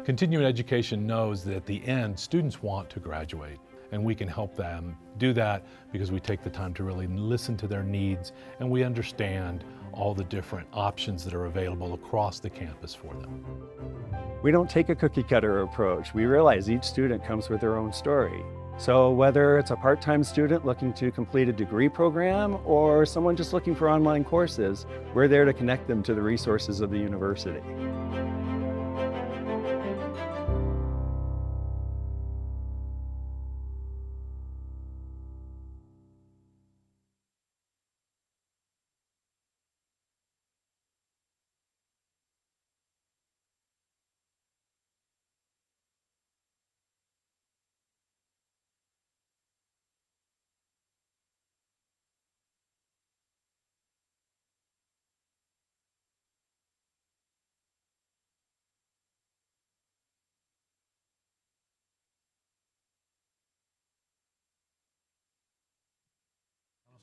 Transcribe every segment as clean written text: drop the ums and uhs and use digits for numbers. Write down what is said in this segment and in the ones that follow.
Continuing education knows that at the end, students want to graduate, and we can help them do that because we take the time to really listen to their needs and we understand all the different options that are available across the campus for them. We don't take a cookie cutter approach. We realize each student comes with their own story. So whether it's a part-time student looking to complete a degree program or someone just looking for online courses, we're there to connect them to the resources of the university.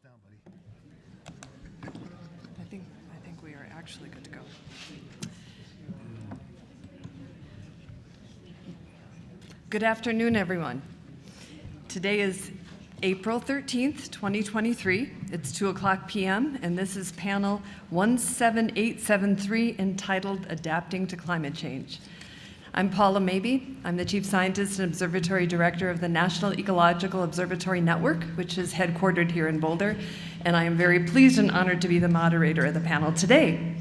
Down, buddy. I think we are actually good to go. Good afternoon, everyone. Today is April 13th, 2023. It's 2:00 p.m., and this is panel 17873 entitled Adapting to Climate Change. I'm Paula Mabey. I'm the Chief Scientist and Observatory Director of the National Ecological Observatory Network, which is headquartered here in Boulder, and I am very pleased and honored to be the moderator of the panel today.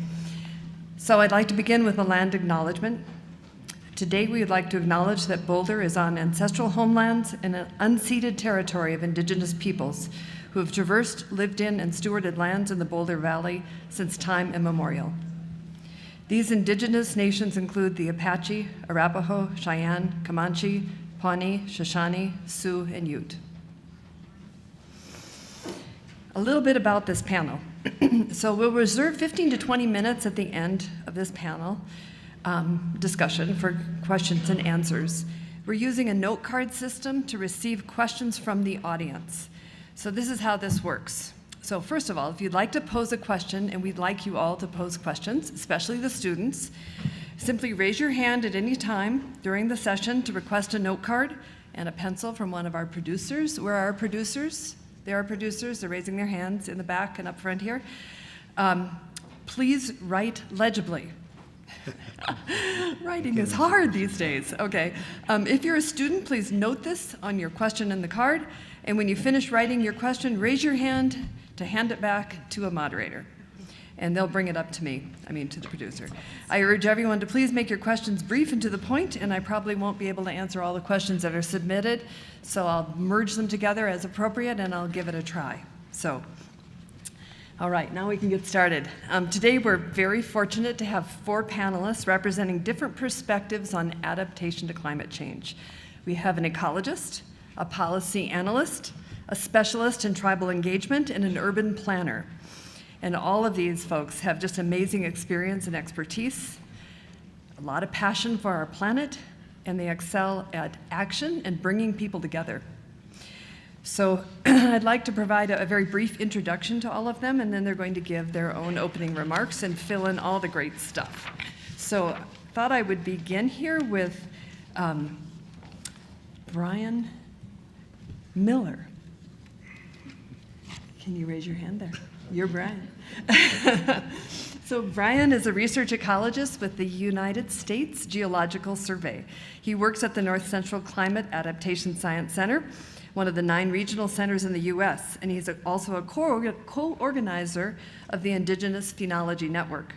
So I'd like to begin with a land acknowledgement. Today we would like to acknowledge that Boulder is on ancestral homelands and an unceded territory of Indigenous peoples who have traversed, lived in, and stewarded lands in the Boulder Valley since time immemorial. These indigenous nations include the Apache, Arapaho, Cheyenne, Comanche, Pawnee, Shoshone, Sioux, and Ute. A little bit about this panel. So we'll reserve 15 to 20 minutes at the end of this panel discussion for questions and answers. We're using a note card system to receive questions from the audience. So this is how this works. So first of all, if you'd like to pose a question, and we'd like you all to pose questions, especially the students, simply raise your hand at any time during the session to request a note card and a pencil from one of our producers. Where are our producers? There are producers. They're raising their hands in the back and up front here. Please write legibly. Writing is hard these days. Okay. If you're a student, please note this on your question in the card. And when you finish writing your question, raise your hand to hand it back to a moderator. And they'll bring it up to me, to the producer. I urge everyone to please make your questions brief and to the point, and I probably won't be able to answer all the questions that are submitted, so I'll merge them together as appropriate and I'll give it a try. So, all right, now we can get started. Today we're very fortunate to have 4 panelists representing different perspectives on adaptation to climate change. We have an ecologist, a policy analyst, a specialist in tribal engagement, and an urban planner. And all of these folks have just amazing experience and expertise, a lot of passion for our planet, and they excel at action and bringing people together. So I'd like to provide a very brief introduction to all of them, and then they're going to give their own opening remarks and fill in all the great stuff. So I thought I would begin here with Brian Miller. Can you raise your hand there? You're Brian. So Brian is a research ecologist with the United States Geological Survey. He works at the North Central Climate Adaptation Science Center, one of the 9 regional centers in the US, and he's also a co-organizer of the Indigenous Phenology Network.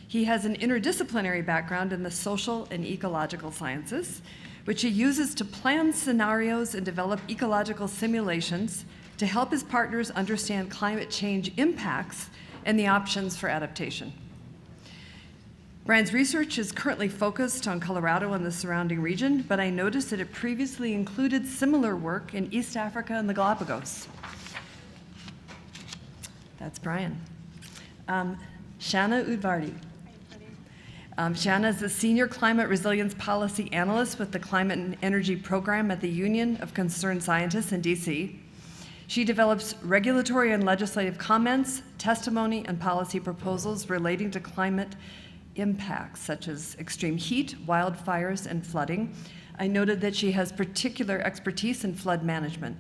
He has an interdisciplinary background in the social and ecological sciences, which he uses to plan scenarios and develop ecological simulations to help his partners understand climate change impacts and the options for adaptation. Brian's research is currently focused on Colorado and the surrounding region, but I noticed that it previously included similar work in East Africa and the Galapagos. That's Brian. Shanna Udvardi. Shanna is the Senior Climate Resilience Policy Analyst with the Climate and Energy Program at the Union of Concerned Scientists in DC. She develops regulatory and legislative comments, testimony, and policy proposals relating to climate impacts such as extreme heat, wildfires, and flooding. I noted that she has particular expertise in flood management.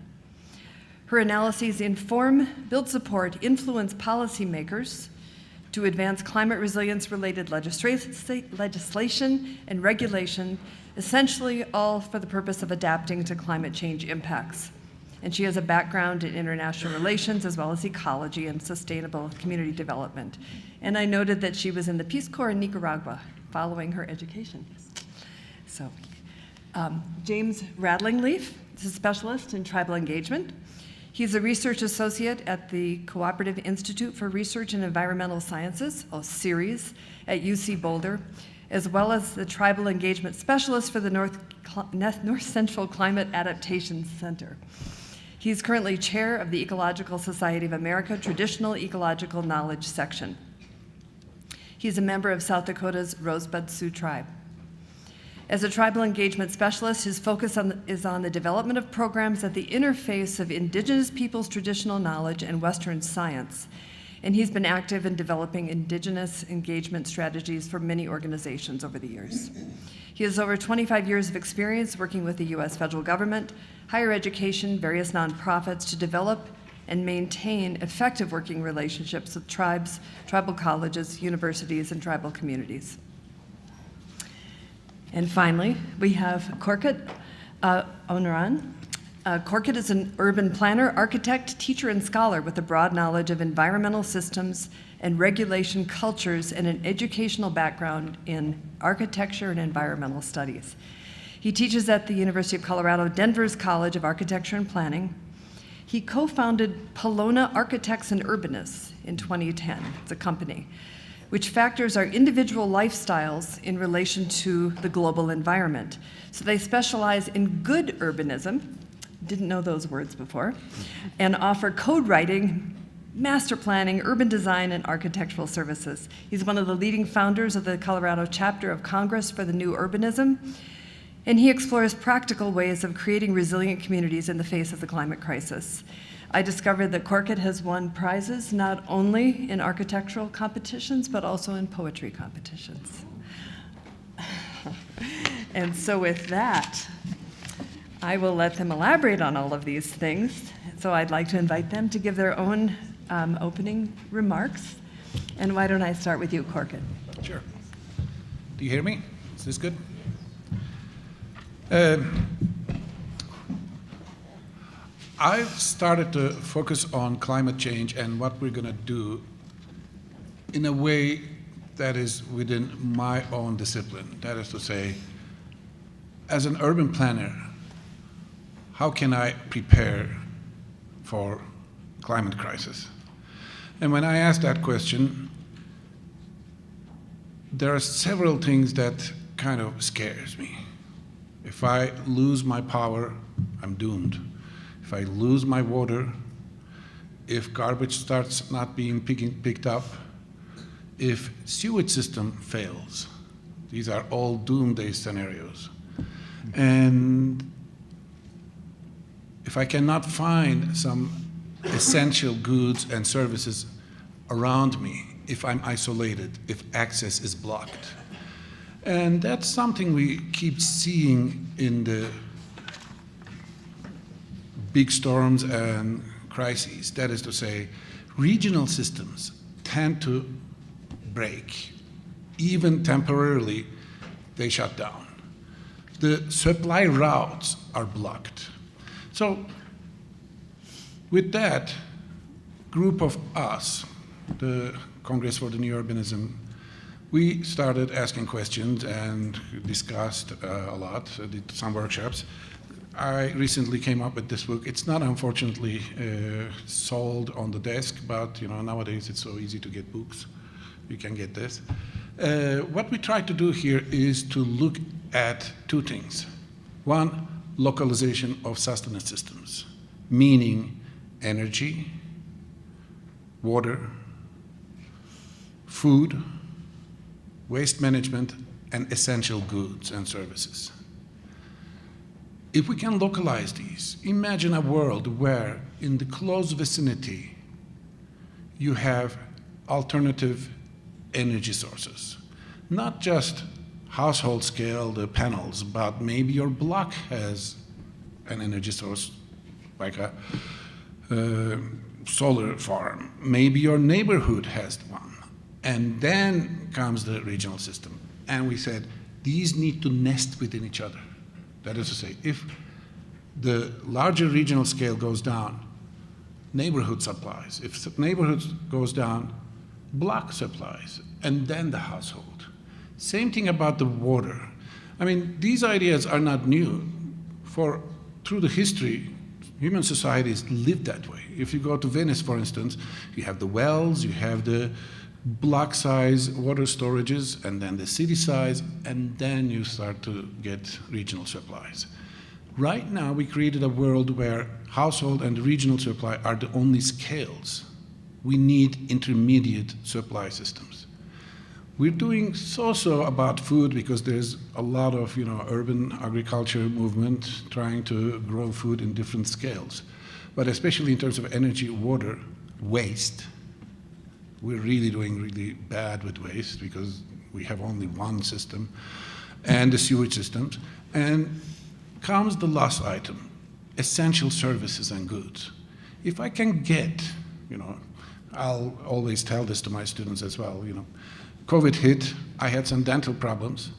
Her analyses inform, build support, influence policymakers to advance climate resilience-related legislation and regulation, essentially all for the purpose of adapting to climate change impacts. And she has a background in international relations as well as ecology and sustainable community development. And I noted that she was in the Peace Corps in Nicaragua following her education. So, James Radlingleaf is a specialist in tribal engagement. He's a research associate at the Cooperative Institute for Research in Environmental Sciences, or CERES, at UC Boulder, as well as the tribal engagement specialist for the North Central Climate Adaptation Center. He's currently chair of the Ecological Society of America Traditional Ecological Knowledge Section. He's a member of South Dakota's Rosebud Sioux Tribe. As a tribal engagement specialist, his focus is on the development of programs at the interface of Indigenous peoples' traditional knowledge and Western science. And he's been active in developing Indigenous engagement strategies for many organizations over the years. He has over 25 years of experience working with the U.S. federal government, higher education, various nonprofits to develop and maintain effective working relationships with tribes, tribal colleges, universities, and tribal communities. And finally, we have Korkut Onran. Korkut is an urban planner, architect, teacher, and scholar with a broad knowledge of environmental systems and regulation cultures and an educational background in architecture and environmental studies. He teaches at the University of Colorado Denver's College of Architecture and Planning. He co-founded Pelona Architects and Urbanists in 2010. It's a company which factors our individual lifestyles in relation to the global environment. So they specialize in good urbanism, didn't know those words before, and offer code writing, master planning, urban design, and architectural services. He's one of the leading founders of the Colorado chapter of Congress for the New Urbanism, and he explores practical ways of creating resilient communities in the face of the climate crisis. I discovered that Korkut has won prizes not only in architectural competitions, but also in poetry competitions. And so with that, I will let them elaborate on all of these things. So I'd like to invite them to give their own opening remarks. And why don't I start with you, Korkut? Sure. Do you hear me? Is this good? I've started to focus on climate change and what we're going to do in a way that is within my own discipline. That is to say, as an urban planner, how can I prepare for climate crisis? And when I ask that question, there are several things that kind of scares me. If I lose my power, I'm doomed. If I lose my water, if garbage starts not being picked up, if sewage system fails, these are all doomsday scenarios. And if I cannot find some essential goods and services around me, if I'm isolated, if access is blocked. And that's something we keep seeing in the big storms and crises. That is to say, regional systems tend to break. Even temporarily, they shut down. The supply routes are blocked. So with that group of us, the Congress for the New Urbanism, we started asking questions and discussed a lot, did some workshops. I recently came up with this book. It's not unfortunately sold on the desk, but nowadays it's so easy to get books. You can get this. What we try to do here is to look at two things. One, localization of sustenance systems, meaning energy, water, food, waste management, and essential goods and services. If we can localize these, imagine a world where in the close vicinity you have alternative energy sources not just household scale, the panels, but maybe your block has an energy source like a solar farm. Maybe your neighborhood has one. And then comes the regional system. And we said, these need to nest within each other. That is to say, if the larger regional scale goes down, neighborhood supplies. If neighborhood goes down, block supplies, and then the household. Same thing about the water. I mean, these ideas are not new. Through the history, human societies lived that way. If you go to Venice, for instance, you have the wells, you have the block size water storages, and then the city size, and then you start to get regional supplies. Right now, we created a world where household and regional supply are the only scales. We need intermediate supply systems. We're doing so-so about food because there's a lot of urban agriculture movement trying to grow food in different scales. But especially in terms of energy, water, waste, we're really doing really bad with waste because we have only one system, and the sewage systems. And comes the last item, essential services and goods. If I can get, I'll always tell this to my students as well, COVID hit, I had some dental problems.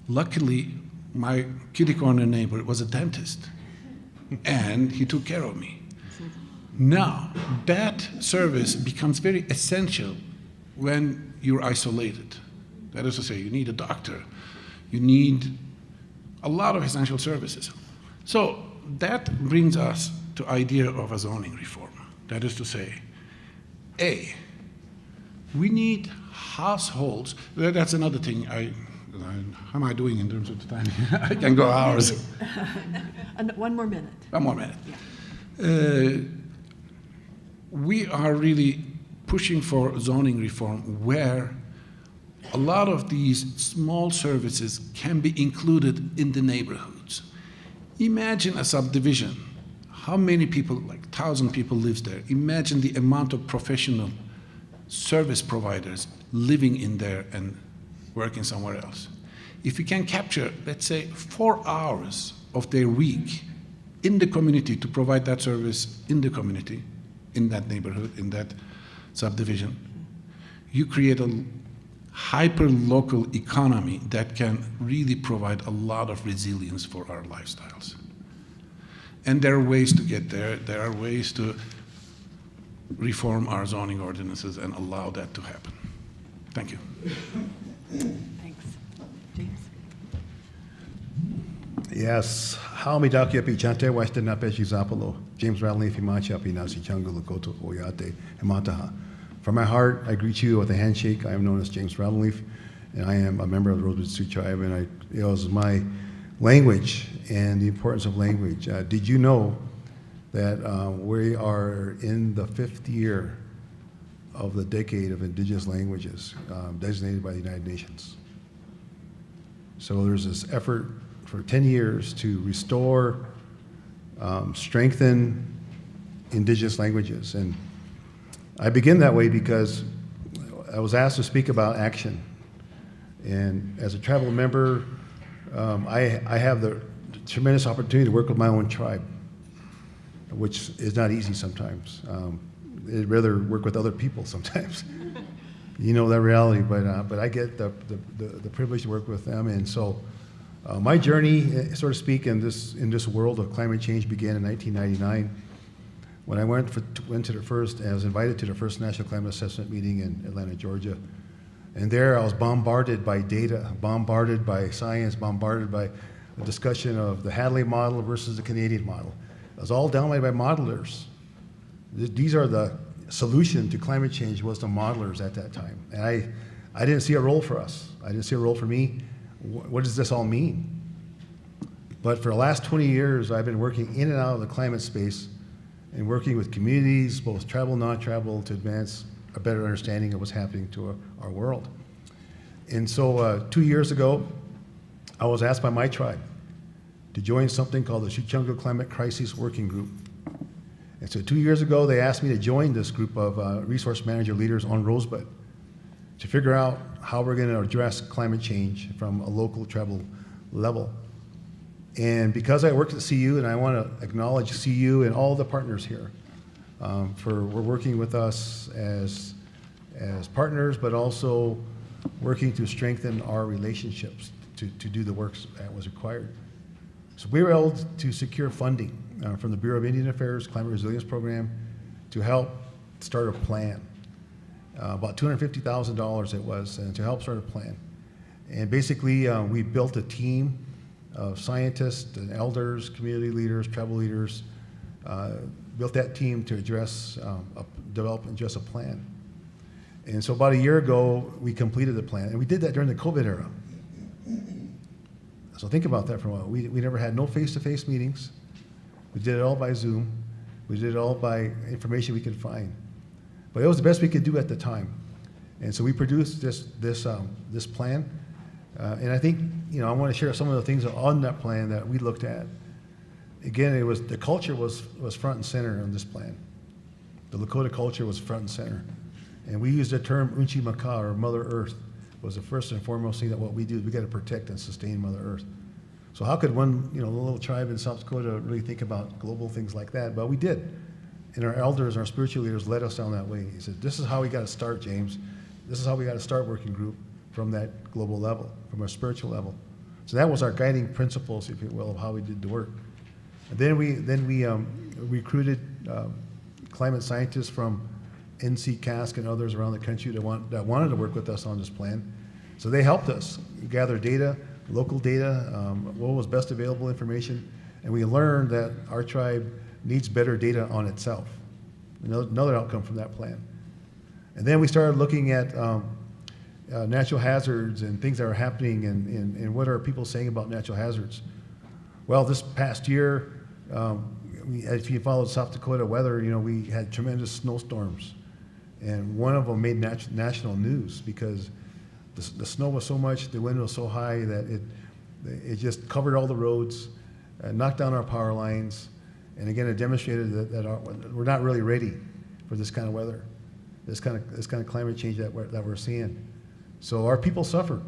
Luckily, my kitty corner neighbor was a dentist, and he took care of me. Now, that service becomes very essential when you're isolated. That is to say, you need a doctor, you need a lot of essential services. So that brings us to idea of a zoning reform. That is to say, A, we need households. That's another thing. How am I doing in terms of the time? I can go hours. One more minute. One more minute. Yeah. We are really pushing for zoning reform where a lot of these small services can be included in the neighborhoods. Imagine a subdivision. How many people, like 1,000 people lives there? Imagine the amount of professional service providers living in there and working somewhere else. If we can capture, let's say, 4 hours of their week in the community to provide that service in the community, in that neighborhood, in that subdivision, you create a hyper-local economy that can really provide a lot of resilience for our lifestyles. And there are ways to get there. There are ways to reform our zoning ordinances and allow that to happen. Thank you. Thanks. James? Yes. Haumi daki api chante washte na peshi zapalo. James Radley fimachi api nasi changu lukoto oyate hemataha. From my heart, I greet you with a handshake. I am known as James Radley, and I am a member of the Rosewood Sioux Tribe, and it was my language and the importance of language. Did you know that we are in the 5th year of the decade of indigenous languages designated by the United Nations? So there's this effort for 10 years to restore, strengthen indigenous languages. And I begin that way because I was asked to speak about action. And as a tribal member, I have the tremendous opportunity to work with my own tribe, which is not easy sometimes. I'd rather work with other people sometimes. You know that reality, but I get the privilege to work with them. And so my journey, so to speak, in this world of climate change began in 1999 when I went to the first, I was invited to the first National Climate Assessment meeting in Atlanta, Georgia. And there I was bombarded by data, bombarded by science, bombarded by the discussion of the Hadley model versus the Canadian model. It was all dominated by modelers. These are the solution to climate change was the modelers at that time. And I didn't see a role for us. I didn't see a role for me. What does this all mean? But for the last 20 years, I've been working in and out of the climate space and working with communities, both tribal, non-tribal, to advance a better understanding of what's happening to our world. And so 2 years ago, I was asked by my tribe to join something called the Chicungo Climate Crisis Working Group. And so 2 years ago, they asked me to join this group of resource manager leaders on Rosebud to figure out how we're going to address climate change from a local tribal level. And because I worked at CU, and I want to acknowledge CU and all the partners here for working with us as partners, but also working to strengthen our relationships to do the work that was required. So we were able to secure funding from the Bureau of Indian Affairs Climate Resilience Program to help start a plan. About $250,000 it was, and to help start a plan. And basically, we built a team of scientists and elders, community leaders, tribal leaders, built that team to develop and address a plan. And so about a year ago, we completed the plan, and we did that during the COVID era. So think about that for a while. We never had no face-to-face meetings. We did it all by Zoom. We did it all by information we could find. But it was the best we could do at the time. And so we produced this plan. And I think, I want to share some of the things on that plan that we looked at. Again, the culture was front and center on this plan. The Lakota culture was front and center. And we used the term Unchi Maka, or Mother Earth, was the first and foremost thing that what we do is we got to protect and sustain Mother Earth. So how could one, little tribe in South Dakota really think about global things like that? But we did. And our elders, our spiritual leaders led us down that way. He said, this is how we got to start, James. This is how we got to start working group from that global level, from a spiritual level. So that was our guiding principles, if you will, of how we did the work. And then we recruited climate scientists from NC Cask and others around the country that wanted to work with us on this plan. So they helped us gather data, local data, what was best available information, and we learned that our tribe needs better data on itself. Another outcome from that plan. And then we started looking at natural hazards and things that are happening and what are people saying about natural hazards. Well, this past year, if you followed South Dakota weather, we had tremendous snowstorms. And one of them made national news because the snow was so much, the wind was so high that it just covered all the roads, knocked down our power lines, and again, it demonstrated that we're not really ready for this kind of weather, this kind of climate change that we're seeing. So our people suffered.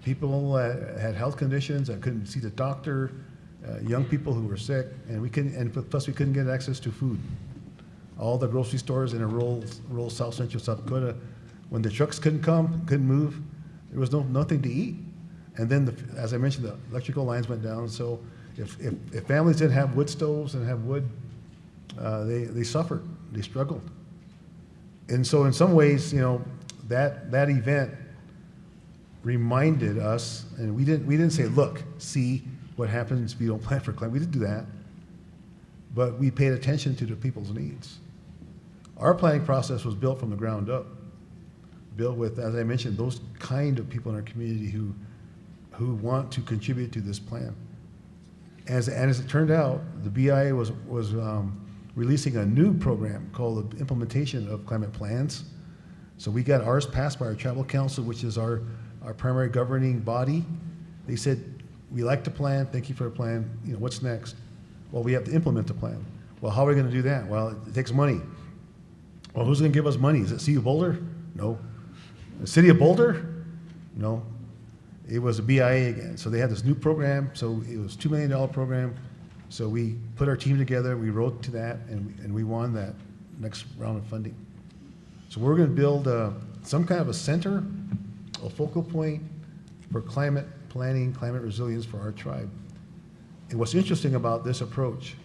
People had health conditions that couldn't see the doctor, young people who were sick, and plus we couldn't get access to food. All the grocery stores in a rural South Central South Dakota, when the trucks couldn't move, there was nothing to eat. And then, as I mentioned, the electrical lines went down. So if families didn't have wood stoves and have wood, they suffered, they struggled. And so in some ways, that event reminded us, and we didn't say, look, see what happens if you don't plan for climate. We didn't do that. But we paid attention to the people's needs. Our planning process was built from the ground up, built with, as I mentioned, those kind of people in our community who want to contribute to this plan. As it turned out, the BIA was releasing a new program called the Implementation of Climate Plans. So we got ours passed by our tribal council, which is our primary governing body. They said, we like the plan, thank you for the plan, what's next? Well, we have to implement the plan. Well, how are we going to do that? Well, it takes money. Well, who's going to give us money? Is it CU Boulder? No. The city of Boulder? No. It was a BIA again. So they had this new program. So it was a $2 million program. So we put our team together, we wrote to that, and we won that next round of funding. So we're going to build some kind of a center, a focal point for climate planning, climate resilience for our tribe. And what's interesting about this approach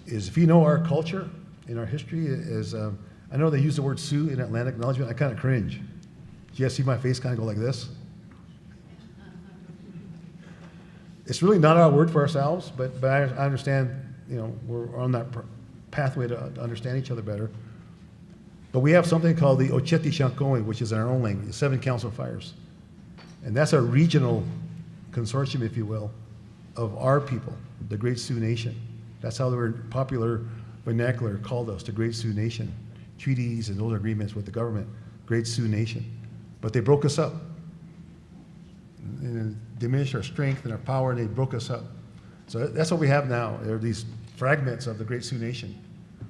is if you know our culture and our history is, I know they use the word Sioux in Atlanta acknowledgement, I kind of cringe. Do you guys see my face kind of go like this? It's really not our word for ourselves, but I understand, we're on that pathway to understand each other better. But we have something called the Ocheti Shankoe, which is in our own language, the 7 Council Fires. And that's a regional consortium, if you will, of our people, the Great Sioux Nation. That's how the popular vernacular called us, the Great Sioux Nation. Treaties and those agreements with the government, Great Sioux Nation. But they broke us up. And diminished our strength and our power, and they broke us up. So that's what we have now. There are these fragments of the Great Sioux Nation.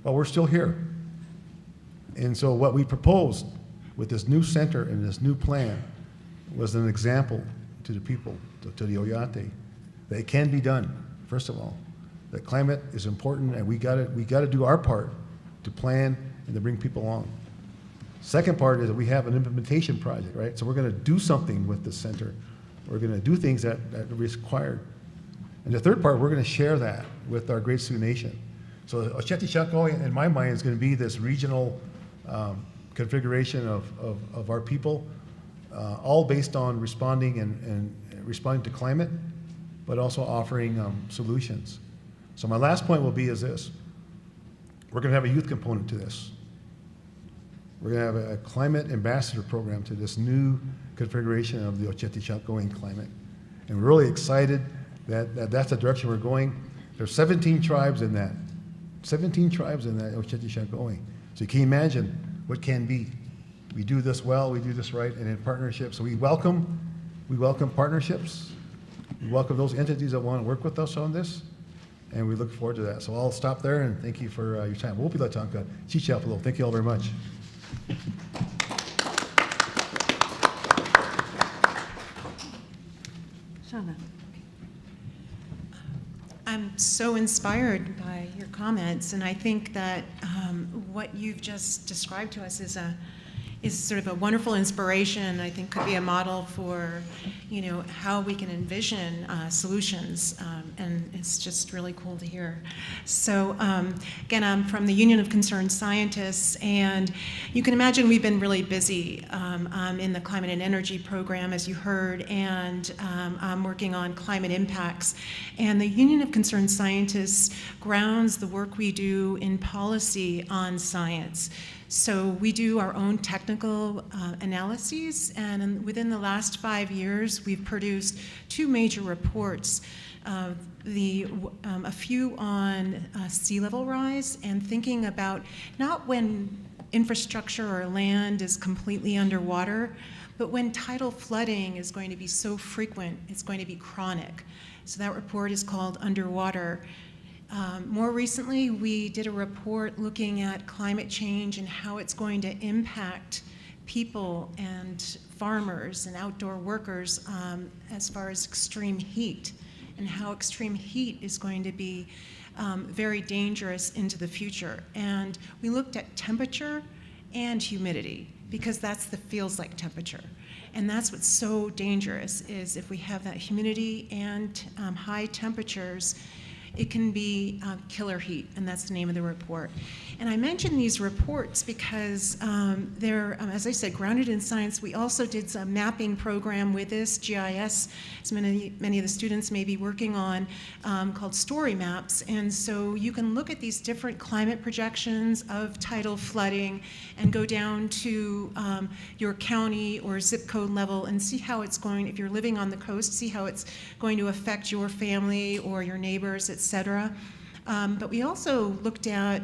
But we're still here. And so what we proposed with this new center and this new plan was an example to the people, to the Oyate, that it can be done, first of all. That climate is important, and we gotta do our part to plan and to bring people along. Second part is that we have an implementation project, right? So we're gonna do something with the center. We're gonna do things that are required. And the third part, we're gonna share that with our great Sioux Nation. So Oceti Sakowin, in my mind, is gonna be this regional configuration of our people, all based on responding and responding to climate, but also offering solutions. So my last point will be is this. We're gonna have a youth component to this. We're gonna have a climate ambassador program to this new configuration of the Oceti Sakowin climate. And we're really excited that that's the direction we're going. There's 17 tribes in that. 17 tribes in that Oceti Sakowin. So you can imagine what can be. We do this well, we do this right, and in partnership. So we welcome partnerships. We welcome those entities that want to work with us on this, and we look forward to that. So I'll stop there and thank you for your time. Thank you all very much. Shauna. I'm so inspired by your comments, and I think that what you've just described to us is sort of a wonderful inspiration. I think could be a model for, how we can envision solutions, and it's just really cool to hear. So again, I'm from the Union of Concerned Scientists, and you can imagine we've been really busy in the climate and energy program, as you heard, and I'm working on climate impacts. And the Union of Concerned Scientists grounds the work we do in policy on science. So we do our own technical analyses, and within the last 5 years, we've produced 2 major reports. A few on sea level rise and thinking about not when infrastructure or land is completely underwater, but when tidal flooding is going to be so frequent, it's going to be chronic. So that report is called Underwater. More recently, we did a report looking at climate change and how it's going to impact people and farmers and outdoor workers as far as extreme heat, and how extreme heat is going to be very dangerous into the future. And we looked at temperature and humidity, because that's the feels like temperature. And that's what's so dangerous, is if we have that humidity and high temperatures, it can be killer heat, and that's the name of the report. And I mention these reports because they're, as I said, grounded in science. We also did a mapping program with this, GIS, as many of the students may be working on, called Story Maps. And so you can look at these different climate projections of tidal flooding and go down to your county or zip code level and see how it's going, if you're living on the coast, see how it's going to affect your family or your neighbors, etc. But we also looked at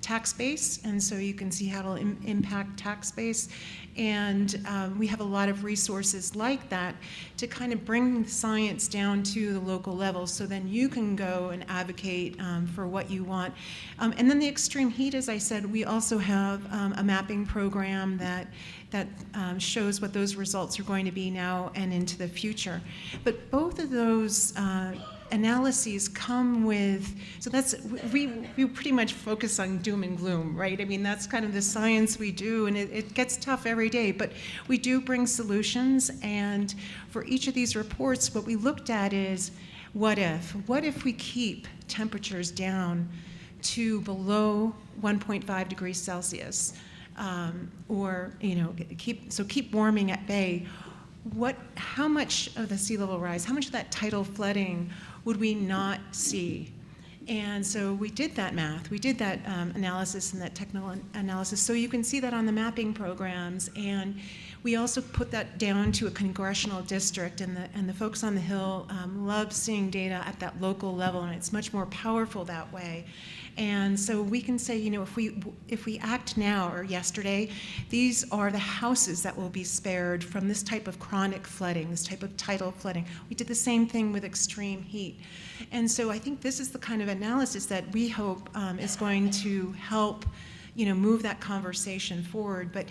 tax base, and so you can see how it'll impact tax base. And we have a lot of resources like that to kind of bring science down to the local level, so then you can go and advocate for what you want. And then the extreme heat, as I said, we also have a mapping program that shows what those results are going to be now and into the future. But both of those analyses come with, so that's, we pretty much focus on doom and gloom, right? I mean, that's kind of the science we do, and it gets tough every day, but we do bring solutions. And for each of these reports, what we looked at is, what if we keep temperatures down to below 1.5 degrees Celsius, or keep warming at bay. How much of the sea level rise, how much of that tidal flooding would we not see? And so we did that math, we did that analysis and that technical analysis. So you can see that on the mapping programs. And we also put that down to a congressional district, and the folks on the Hill love seeing data at that local level, and it's much more powerful that way. And so we can say, if we act now or yesterday, these are the houses that will be spared from this type of chronic flooding, this type of tidal flooding. We did the same thing with extreme heat. And so I think this is the kind of analysis that we hope is going to help move that conversation forward. But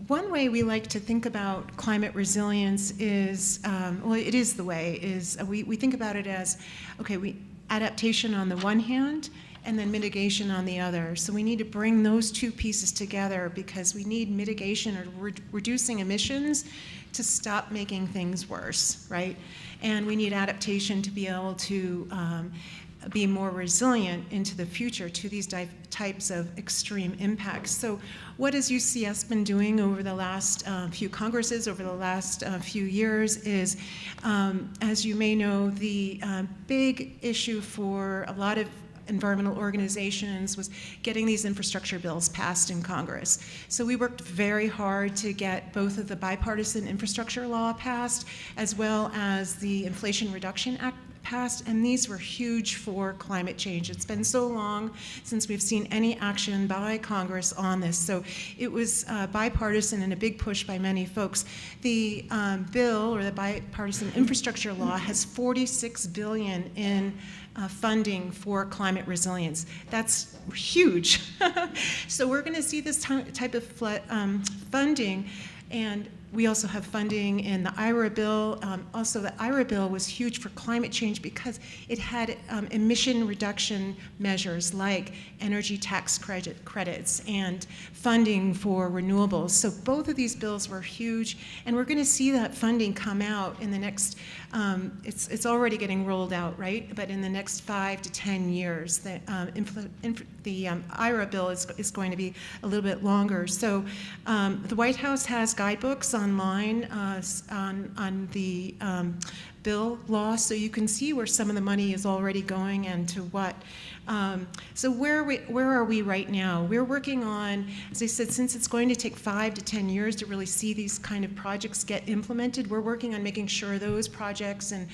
one way we like to think about climate resilience is, it is the way, is we think about it as, okay, adaptation on the one hand, and then mitigation on the other. So we need to bring those two pieces together because we need mitigation or reducing emissions to stop making things worse, right? And we need adaptation to be able to be more resilient into the future to these types of extreme impacts. So what has UCS been doing over the last few Congresses, over the last few years is, as you may know, the big issue for a lot of environmental organizations was getting these infrastructure bills passed in Congress. So we worked very hard to get both of the bipartisan infrastructure law passed as well as the Inflation Reduction Act passed, and these were huge for climate change. It's been so long since we've seen any action by Congress on this. So it was bipartisan and a big push by many folks. The bill, or the bipartisan infrastructure law, has $46 billion in funding for climate resilience. That's huge. So we're going to see this type of funding, and we also have funding in the IRA bill. Also, the IRA bill was huge for climate change because it had emission reduction measures like energy tax credits and funding for renewables. So both of these bills were huge, and we're going to see that funding come out in the next, it's already getting rolled out, right? But in the next 5 to 10 years, the IRA bill is going to be a little bit longer. So the White House has guidebooks online on the bill law, so you can see where some of the money is already going and to what. So where are we right now? We're working on, as I said, since it's going to take 5 to 10 years to really see these kind of projects get implemented, we're working on making sure those projects and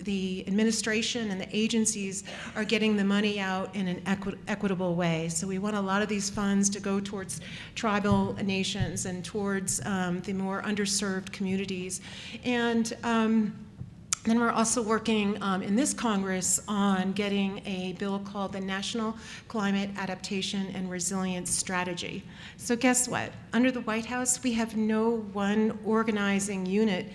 the administration and the agencies are getting the money out in an equitable way. So we want a lot of these funds to go towards tribal nations and towards the more underserved communities. And then we're also working in this Congress on getting a bill called the National Climate Adaptation and Resilience Strategy. So guess what? Under the White House, we have no one organizing unit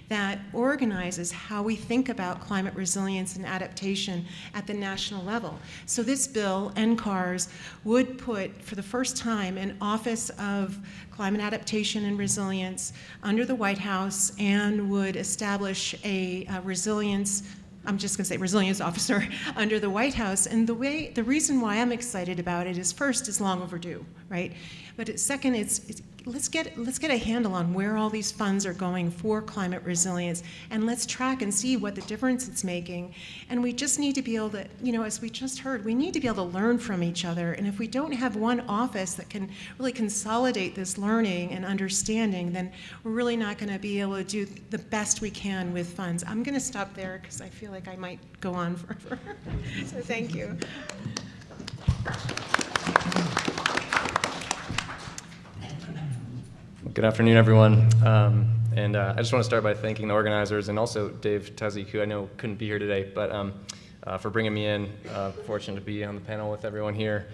that organizes how we think about climate resilience and adaptation at the national level. So this bill, NCARS, would put, for the first time, an Office of Climate Adaptation and Resilience under the White House and would establish a resilience, I'm just going to say resilience officer under the White House. And the reason why I'm excited about it is, first, it's long overdue, right? But second, let's get a handle on where all these funds are going for climate resilience, and let's track and see what the difference it's making. And we just need to be able to, as we just heard, we need to be able to learn from each other. And if we don't have one office that can really consolidate this learning and understanding, then we're really not going to be able to do the best we can with funds. I'm going to stop there because I feel like I might go on forever. So thank you. Good afternoon, everyone. I just want to start by thanking the organizers and also Dave Tuzzi, who I know couldn't be here today, but for bringing me in. Fortunate to be on the panel with everyone here.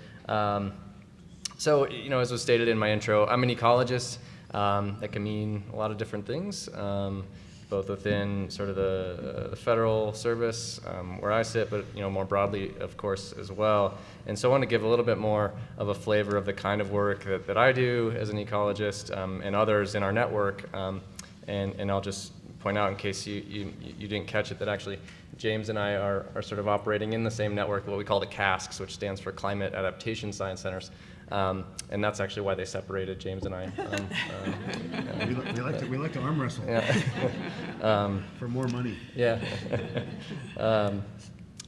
So, as was stated in my intro, I'm an ecologist. That can mean a lot of different things, both within sort of the federal service where I sit, but more broadly, of course, as well. And so I want to give a little bit more of a flavor of the kind of work that I do as an ecologist and others in our network. And I'll just point out, in case you didn't catch it, that actually James and I are sort of operating in the same network, what we call the CASCs, which stands for Climate Adaptation Science Centers. And that's actually why they separated James and I. We like to arm wrestle. Yeah. For more money. Yeah.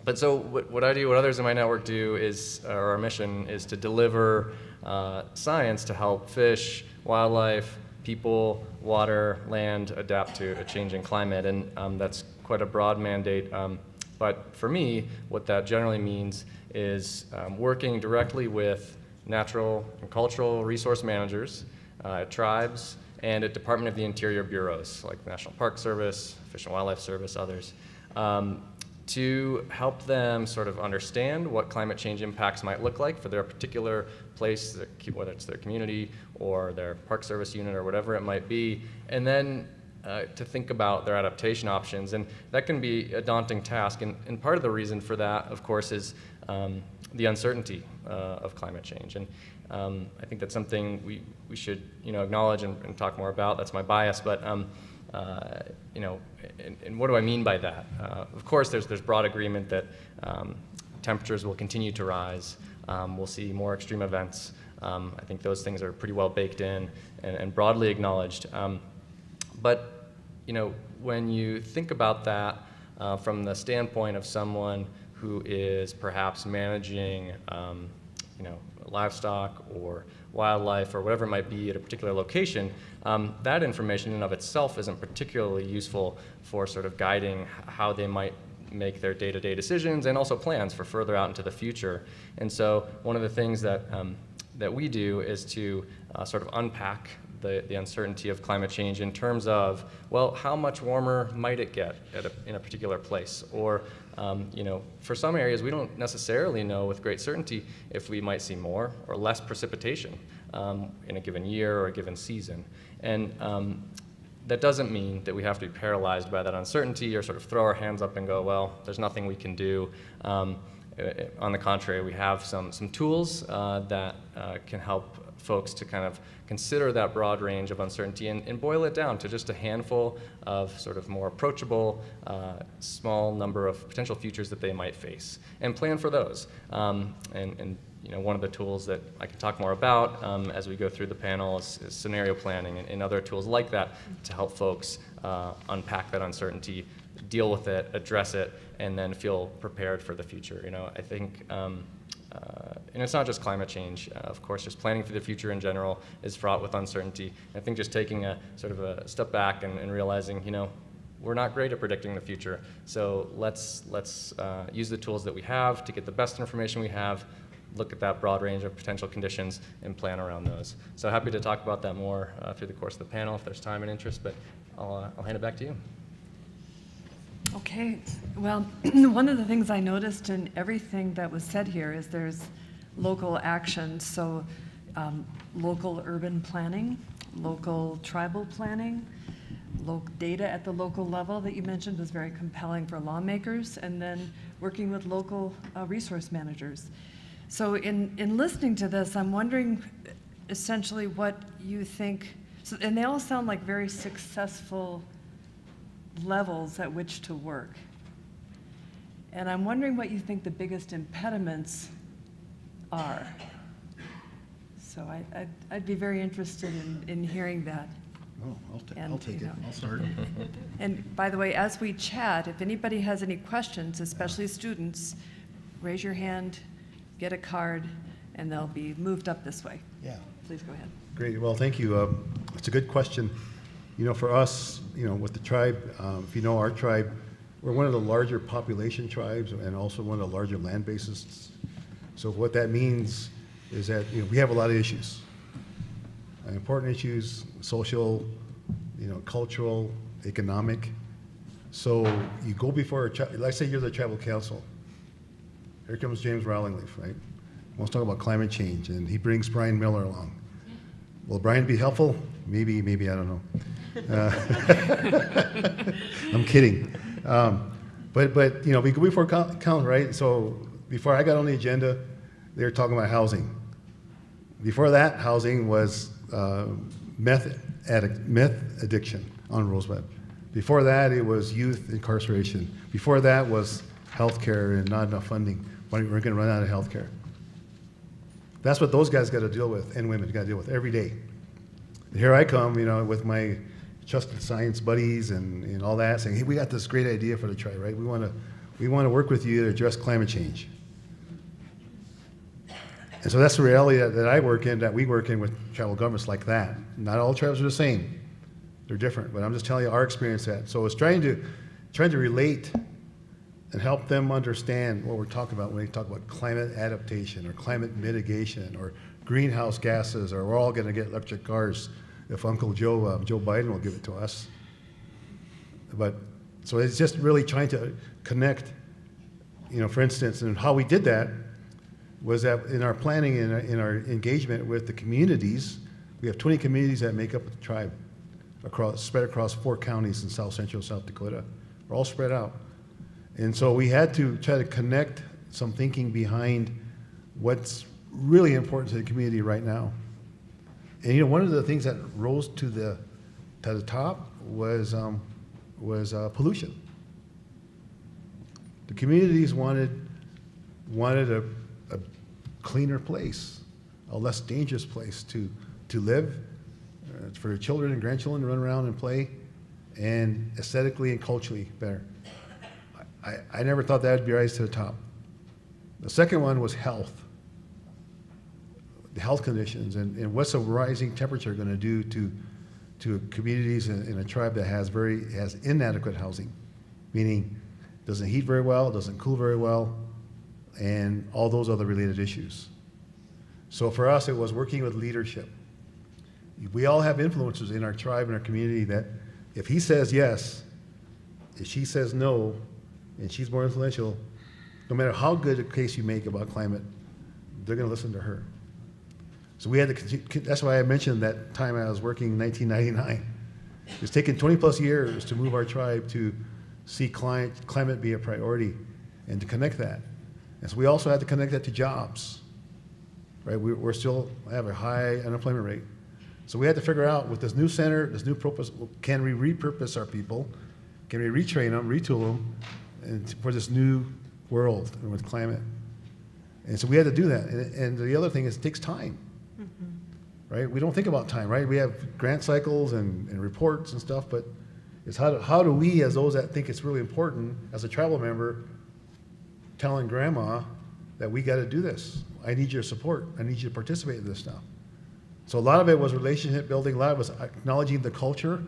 But so what I do, what others in my network do is, or our mission is to deliver science to help fish, wildlife, people, water, land adapt to a changing climate. And that's quite a broad mandate. But for me, what that generally means is working directly with natural and cultural resource managers, tribes, and at Department of the Interior bureaus like National Park Service, Fish and Wildlife Service, others. to help them sort of understand what climate change impacts might look like for their particular place, whether it's their community or their Park Service unit or whatever it might be, and then to think about their adaptation options. And that can be a daunting task. And part of the reason for that, of course, is the uncertainty of climate change. And I think that's something we should acknowledge and talk more about. That's my bias. But and what do I mean by that? Of course, there's broad agreement that temperatures will continue to rise. We'll see more extreme events. I think those things are pretty well baked in and broadly acknowledged. But when you think about that from the standpoint of someone who is perhaps managing livestock or wildlife or whatever it might be at a particular location, that information in and of itself isn't particularly useful for sort of guiding how they might make their day-to-day decisions and also plans for further out into the future. And so one of the things that we do is to sort of unpack the uncertainty of climate change in terms of, well, how much warmer might it get in a particular place? Or, for some areas, we don't necessarily know with great certainty if we might see more or less precipitation in a given year or a given season. And that doesn't mean that we have to be paralyzed by that uncertainty or sort of throw our hands up and go, well, there's nothing we can do. On the contrary, we have some tools that can help folks to kind of consider that broad range of uncertainty and boil it down to just a handful of sort of more approachable, small number of potential futures that they might face and plan for those. One of the tools that I can talk more about as we go through the panel is scenario planning and other tools like that to help folks unpack that uncertainty, deal with it, address it, and then feel prepared for the future. I think, and it's not just climate change. Of course, just planning for the future in general is fraught with uncertainty. I think just taking a sort of a step back and realizing, we're not great at predicting the future. So let's use the tools that we have to get the best information we have, look at that broad range of potential conditions, and plan around those. So happy to talk about that more through the course of the panel if there's time and interest, but I'll hand it back to you. Okay, well, one of the things I noticed in everything that was said here is there's local action, so local urban planning, local tribal planning, data at the local level that you mentioned was very compelling for lawmakers, and then working with local resource managers. So in listening to this, I'm wondering essentially what you think, and they all sound like very successful levels at which to work. And I'm wondering what you think the biggest impediments are. So I'd be very interested in hearing that. Oh, I'll take it. I'll start. And by the way, as we chat, if anybody has any questions, especially students, raise your hand, get a card, and they'll be moved up this way. Yeah. Please go ahead. Great. Well, thank you. It's a good question. For us, with the tribe, if you know our tribe, we're one of the larger population tribes and also one of the larger land bases. So what that means is that we have a lot of issues, important issues, social, cultural, economic. So you go before let's say you're the tribal council. Here comes James Rowlingleaf, right? Wants to talk about climate change, and he brings Brian Miller along. Will Brian be helpful? Maybe, I don't know. I'm kidding. But we go before council, right? So before I got on the agenda, they were talking about housing. Before that, housing was meth addiction on Rosebud. Before that, it was youth incarceration. Before that was healthcare and not enough funding. We're going to run out of healthcare. That's what those guys got to deal with, and women got to deal with every day. And here I come, with my trusted science buddies and all that, saying, hey, we got this great idea for the tribe, right? We want to work with you to address climate change. And so that's the reality that I work in, that we work in with tribal governments like that. Not all tribes are the same. They're different, but I'm just telling you our experience that. So it's trying to relate and help them understand what we're talking about when we talk about climate adaptation or climate mitigation or greenhouse gases, or we're all going to get electric cars if Uncle Joe Biden will give it to us. But so it's just really trying to connect for instance, and how we did that was that in our planning and in our engagement with the communities, we have 20 communities that make up the tribe, spread across 4 counties in south central South Dakota. We're all spread out. And so we had to try to connect some thinking behind what's really important to the community right now. And one of the things that rose to the top was pollution. The communities wanted a cleaner place, a less dangerous place to live, for their children and grandchildren to run around and play, and aesthetically and culturally better. I never thought that would be rise to the top. The second one was health. The health conditions and what's a rising temperature going to do to communities in a tribe that has inadequate housing, meaning doesn't heat very well, doesn't cool very well, and all those other related issues. So for us, it was working with leadership. We all have influencers in our tribe and our community that if he says yes, if she says no, and she's more influential, no matter how good a case you make about climate, they're going to listen to her. So we had to, that's why I mentioned that time I was working in 1999. It's taken 20 plus years to move our tribe to see climate be a priority and to connect that. And so we also had to connect that to jobs, right? We're still have a high unemployment rate. So we had to figure out with this new center, this new purpose, can we repurpose our people? Can we retrain them, retool them for this new world and with climate? And so we had to do that. And the other thing is it takes time, right? We don't think about time, right? We have grant cycles and reports and stuff, but it's how do we, as those that think it's really important, as a tribal member, telling grandma that we got to do this. I need your support. I need you to participate in this stuff. So a lot of it was relationship building. A lot of it was acknowledging the culture.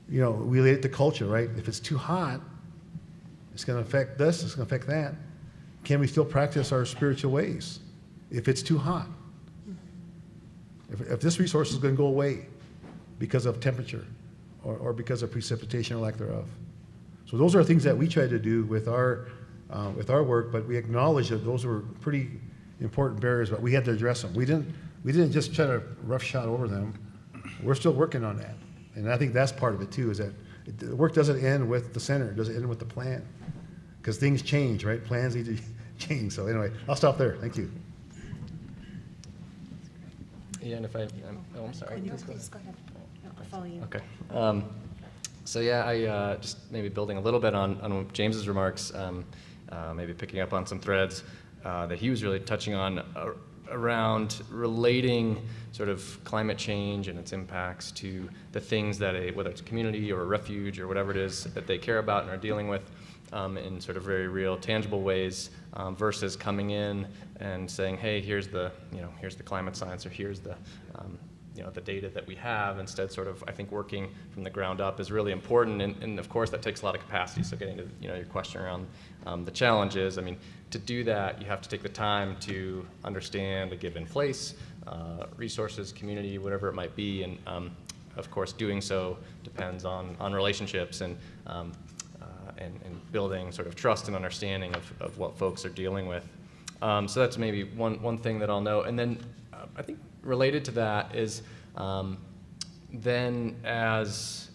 We relate it to culture, right? If it's too hot, it's going to affect this, it's going to affect that. Can we still practice our spiritual ways if it's too hot? If this resource is going to go away because of temperature or because of precipitation or lack thereof. So those are things that we try to do with our work, but we acknowledge that those were pretty important barriers, but we had to address them. We didn't just try to roughshod over them. We're still working on that. And I think that's part of it too, is that the work doesn't end with the center, it doesn't end with the plan. Because things change, right? Plans need to change. So anyway, I'll stop there. Thank you. Yeah, and if I'm sorry. No, please go ahead. I'll follow you. Okay. So yeah, I just maybe building a little bit on James's remarks, maybe picking up on some threads that he was really touching on around relating sort of climate change and its impacts to the things that whether it's a community or a refuge or whatever it is that they care about and are dealing with in sort of very real, tangible ways versus coming in and saying, hey, here's the climate science or here's the the data that we have. Instead, sort of, I think working from the ground up is really important, and of course that takes a lot of capacity. So getting to your question around the challenges, I mean, to do that, you have to take the time to understand a given place, resources, community, whatever it might be, and of course doing so depends on relationships and building sort of trust and understanding of what folks are dealing with. So that's maybe one thing that I'll know. And then I think related to that is then as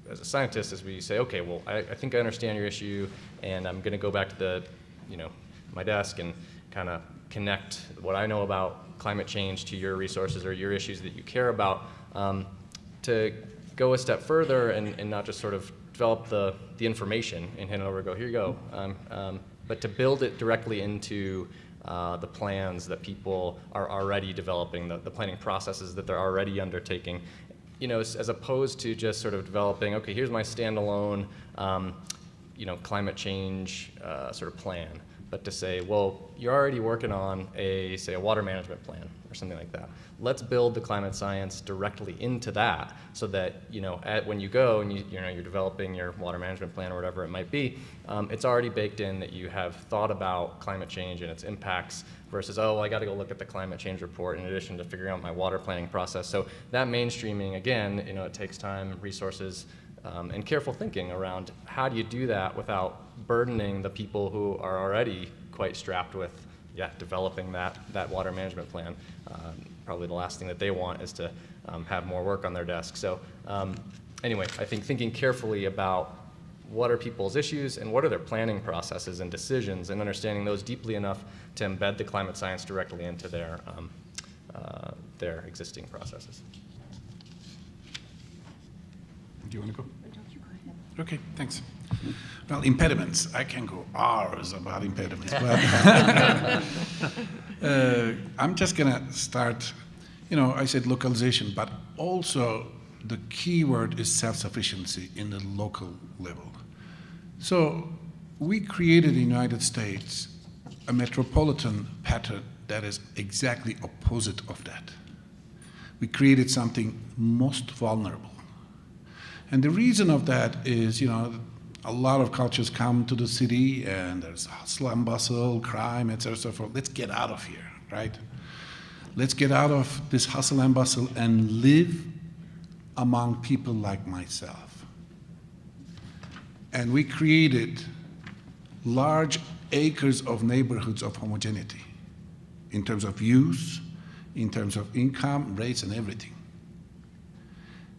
as a scientist, as we say, okay, well, I think I understand your issue, and I'm going to go back to my desk and kind of connect what I know about climate change to your resources or your issues that you care about, to go a step further and not just sort of develop the information and hand it over and go, here you go, but to build it directly into the plans that people are already developing, the planning processes that they're already undertaking, as opposed to just sort of developing, okay, here's my standalone, climate change sort of plan, but to say, well, you're already working on say a water management plan or something like that. Let's build the climate science directly into that, so that when you go and you're developing your water management plan or whatever it might be, it's already baked in that you have thought about climate change and its impacts versus, oh, I got to go look at the climate change report in addition to figuring out my water planning process. So that mainstreaming, again, it takes time, resources, and careful thinking around how do you do that without burdening the people who are already quite strapped with, developing that water management plan. Probably the last thing that they want is to have more work on their desk. So anyway, I think thinking carefully about what are people's issues and what are their planning processes and decisions, and understanding those deeply enough to embed the climate science directly into their existing processes. Do you want to go? No, you go ahead. Okay, thanks. Well, impediments. I can go hours about impediments, but I'm just going to start. I said localization, but also the key word is self-sufficiency in the local level. So we created in the United States a metropolitan pattern that is exactly opposite of that. We created something most vulnerable. And the reason of that is, a lot of cultures come to the city and there's hustle and bustle, crime, et cetera, so forth. Let's get out of here, right? Let's get out of this hustle and bustle and live among people like myself. And we created large acres of neighborhoods of homogeneity in terms of use, in terms of income, race, and everything.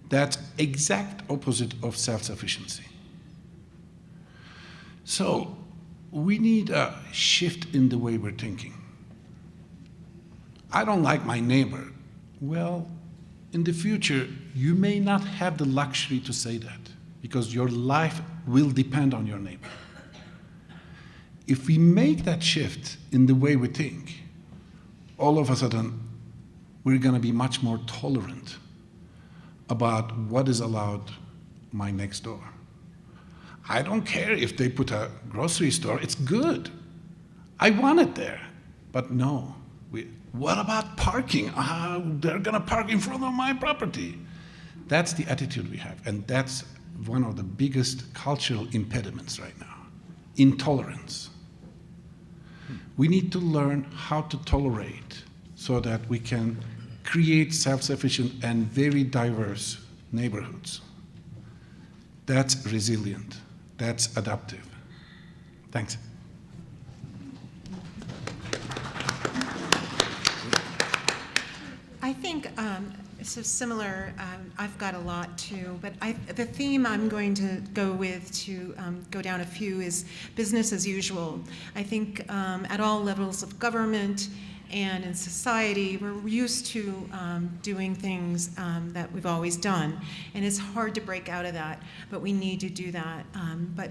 That's exact opposite of self-sufficiency. So we need a shift in the way we're thinking. I don't like my neighbor. Well, in the future, you may not have the luxury to say that because your life will depend on your neighbor. If we make that shift in the way we think, all of a sudden, we're going to be much more tolerant about what is allowed my next door. I don't care if they put a grocery store, it's good. I want it there. But no, what about parking? They're going to park in front of my property. That's the attitude we have, and that's one of the biggest cultural impediments right now, intolerance. We need to learn how to tolerate so that we can create self-sufficient and very diverse neighborhoods. That's resilient. That's adaptive. Thanks. I think so similar. I've got a lot too, but the theme I'm going to go with to go down a few is business as usual. I think at all levels of government and in society, we're used to doing things that we've always done, and it's hard to break out of that, but we need to do that.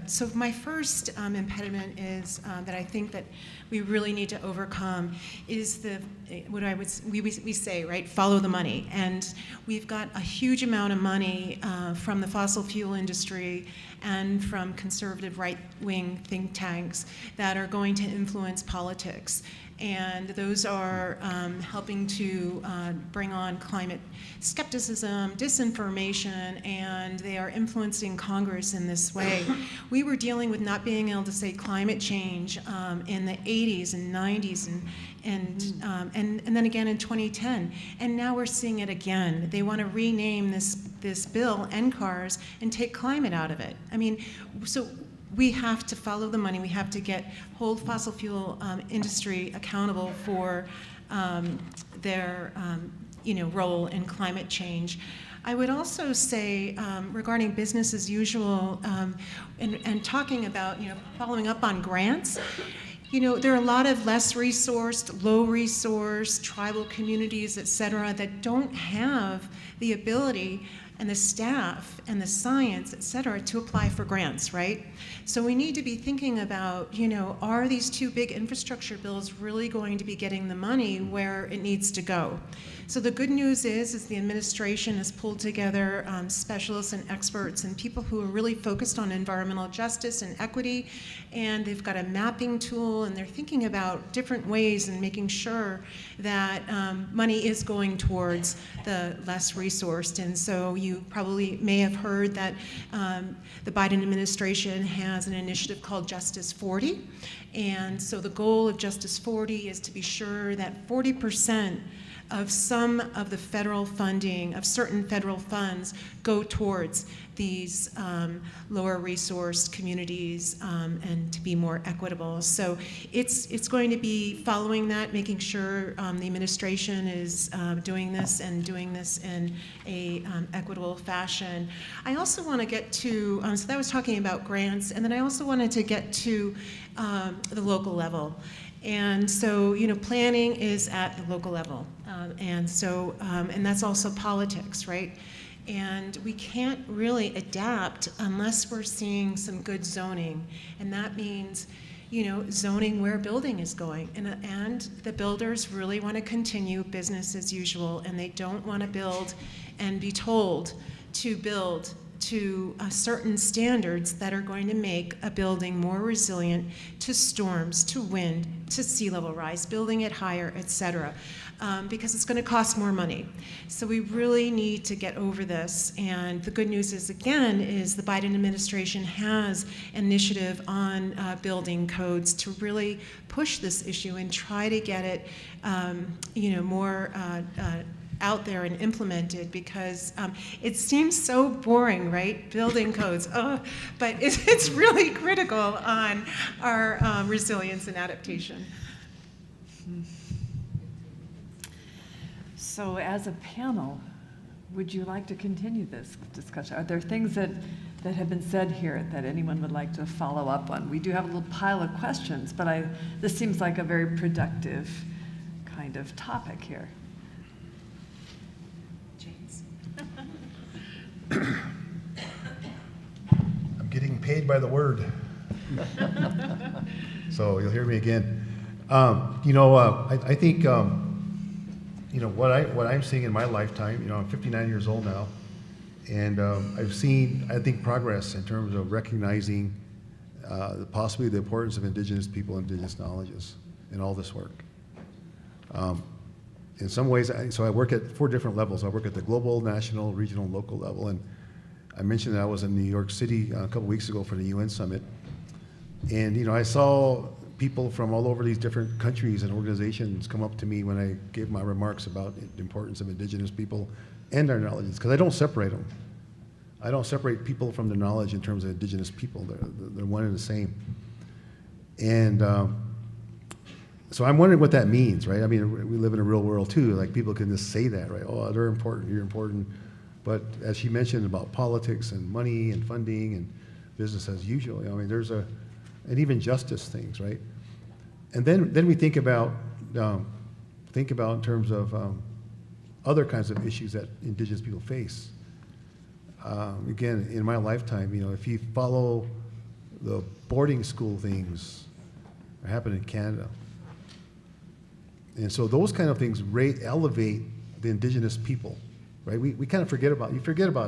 So my first impediment is that I think that we really need to overcome is we say, right, follow the money. And we've got a huge amount of money from the fossil fuel industry and from conservative right-wing think tanks that are going to influence politics. And those are helping to bring on climate skepticism, disinformation, and they are influencing Congress in this way. We were dealing with not being able to say climate change in the 80s and 90s and then again in 2010. And now we're seeing it again. They want to rename this bill, NCARS, and take climate out of it. I mean, so we have to follow the money. We have to hold fossil fuel industry accountable for their role in climate change. I would also say regarding business as usual and talking about following up on grants. There are a lot of less resourced, low resourced, tribal communities, et cetera, that don't have the ability and the staff and the science, et cetera, to apply for grants, right? So we need to be thinking about, are these two big infrastructure bills really going to be getting the money where it needs to go? So the good news is the administration has pulled together specialists and experts and people who are really focused on environmental justice and equity, and they've got a mapping tool, and they're thinking about different ways and making sure that money is going towards the less resourced. And so you probably may have heard that the Biden administration has an initiative called Justice 40. And so the goal of Justice 40 is to be sure that 40% of some of the federal funding, of certain federal funds, go towards these lower resourced communities and to be more equitable. So it's going to be following that, making sure the administration is doing this and doing this in a equitable fashion. I also want to get to, so that was talking about grants, and then I also wanted to get to the local level. And so, planning is at the local level. And that's also politics, right? And we can't really adapt unless we're seeing some good zoning. And that means, zoning where building is going. And the builders really want to continue business as usual, and they don't want to build and be told to build to certain standards that are going to make a building more resilient to storms, to wind, to sea level rise, building it higher, et cetera, because it's going to cost more money. So we really need to get over this. And the good news is, again, is the Biden administration has initiative on building codes to really push this issue and try to get it, more out there and implemented, because it seems so boring, right? Building codes, but it's really critical on our resilience and adaptation. So as a panel, would you like to continue this discussion? Are there things that have been said here that anyone would like to follow up on? We do have a little pile of questions, but this seems like a very productive kind of topic here. I'm getting paid by the word. So you'll hear me again. I think, what I'm seeing in my lifetime, I'm 59 years old now, and I've seen, I think, progress in terms of recognizing possibly the importance of indigenous people, indigenous knowledges in all this work. In some ways, so I work at 4 different levels. I work at the global, national, regional, and local level. And I mentioned that I was in New York City a couple weeks ago for the UN Summit. And, I saw people from all over these different countries and organizations come up to me when I gave my remarks about the importance of indigenous people and their knowledges, because I don't separate them. I don't separate people from their knowledge in terms of indigenous people. They're one and the same. And so I'm wondering what that means, right? I mean, we live in a real world too. Like, people can just say that, right? Oh, they're important, you're important. But as she mentioned about politics and money and funding and business as usual, I mean, there's and even justice things, right? And then we think about in terms of other kinds of issues that indigenous people face. Again, in my lifetime, if you follow the boarding school things that happen in Canada, and so those kind of things elevate the indigenous people, right? We kind of forget about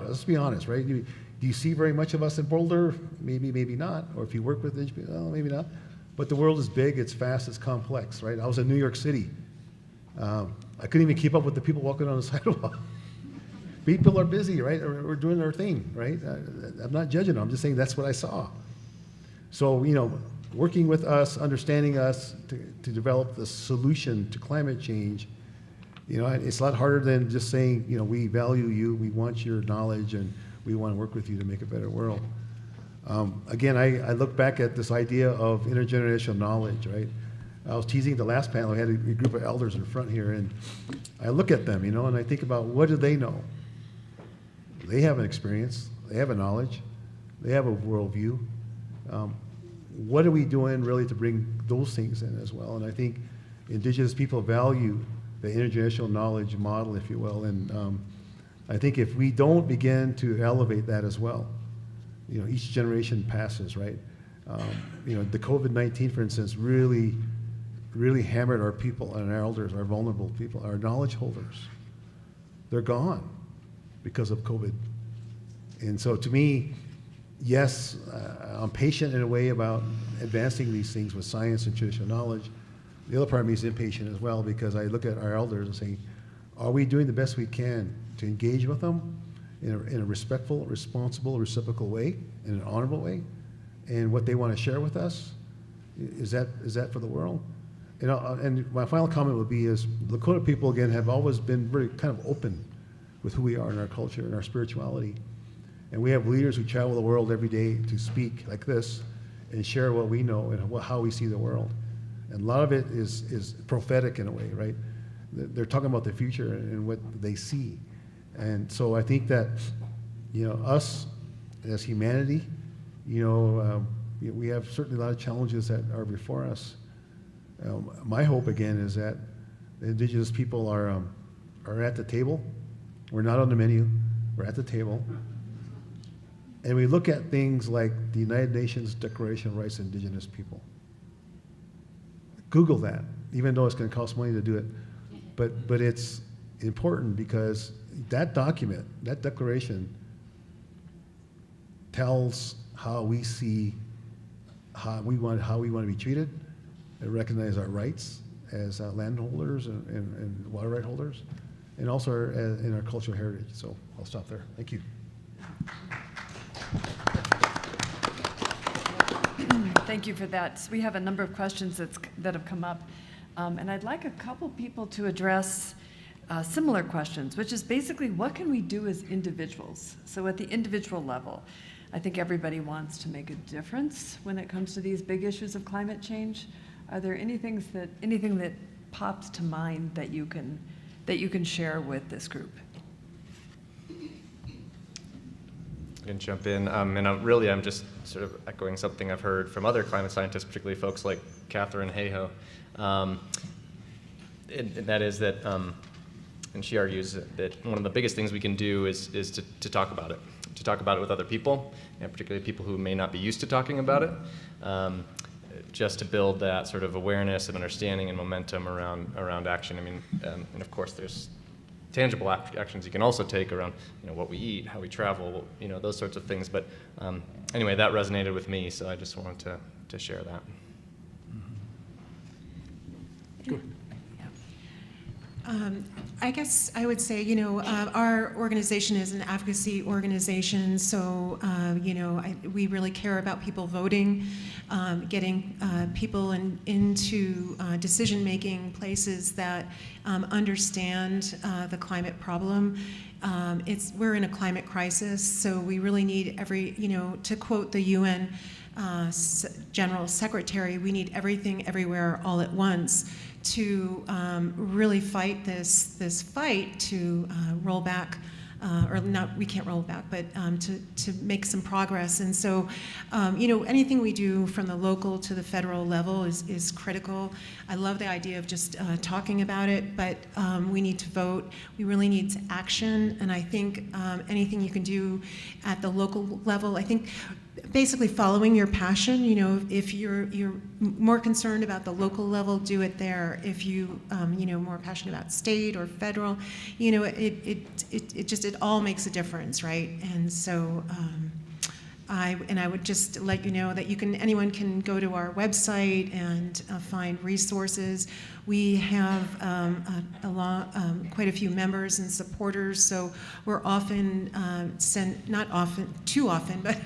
us, let's be honest, right? Do you see very much of us in Boulder? Maybe not. Or if you work with indigenous people, well, maybe not. But the world is big, it's fast, it's complex, right? I was in New York City. I couldn't even keep up with the people walking on the sidewalk. People are busy, right? We're doing their thing, right? I'm not judging them, I'm just saying that's what I saw. So, working with us, understanding us to develop the solution to climate change, it's a lot harder than just saying, we value you, we want your knowledge, and we want to work with you to make a better world. Again, I look back at this idea of intergenerational knowledge, right? I was teasing the last panel, we had a group of elders in front here, and I look at them, and I think about, what do they know? They have an experience, they have a knowledge, they have a worldview. What are we doing really to bring those things in as well? And I think indigenous people value the intergenerational knowledge model, if you will, and I think if we don't begin to elevate that as well, each generation passes, right? The COVID-19, for instance, really hammered our people and our elders, our vulnerable people, our knowledge holders. They're gone because of COVID. And so to me, yes, I'm patient in a way about advancing these things with science and traditional knowledge. The other part of me is impatient as well, because I look at our elders and say, are we doing the best we can to engage with them in a respectful, responsible, reciprocal way, in an honorable way? And what they want to share with us, is that for the world? and my final comment would be is Lakota people, again, have always been very kind of open with who we are in our culture and our spirituality. And we have leaders who travel the world every day to speak like this and share what we know and how we see the world. And a lot of it is prophetic in a way, right? They're talking about the future and what they see. And so I think that, us as humanity, we have certainly a lot of challenges that are before us. My hope, again, is that the Indigenous people are at the table. We're not on the menu. We're at the table. And we look at things like the United Nations Declaration of Rights of Indigenous People. Google that, even though it's going to cost money to do it. But it's important because that document, that declaration, tells how we see how we want to be treated and recognize our rights as landholders and water right holders, and also in our cultural heritage. So I'll stop there. Thank you. Thank you for that. So we have a number of questions that have come up, and I'd like a couple people to address similar questions, which is basically what can we do as individuals? So at the individual level, I think everybody wants to make a difference when it comes to these big issues of climate change. Are there anything that pops to mind that you can share with this group? I can jump in, and I'm just sort of echoing something I've heard from other climate scientists, particularly folks like Catherine Hayhoe, and that is that, and she argues that one of the biggest things we can do is to talk about it with other people, and particularly people who may not be used to talking about it, just to build that sort of awareness and understanding and momentum around action. I mean, and of course there's tangible actions you can also take around, what we eat, how we travel, those sorts of things. But anyway, that resonated with me, so I just wanted to share that. I guess I would say, our organization is an advocacy organization, so, we really care about people voting, getting people into decision-making places that understand the climate problem. We're in a climate crisis, so we really need to quote the UN General Secretary, we need everything everywhere all at once to really fight this fight to roll back, or not, we can't roll back, but to make some progress. And so, anything we do from the local to the federal level is critical. I love the idea of just talking about it, but we need to vote. We really need action, and I think anything you can do at the local level, I think basically following your passion. If you're more concerned about the local level, do it there. If you more passionate about state or federal, it all makes a difference, right? And so I would just let you know that anyone can go to our website and find resources. We have quite a few members and supporters, so we're often not often, too often, but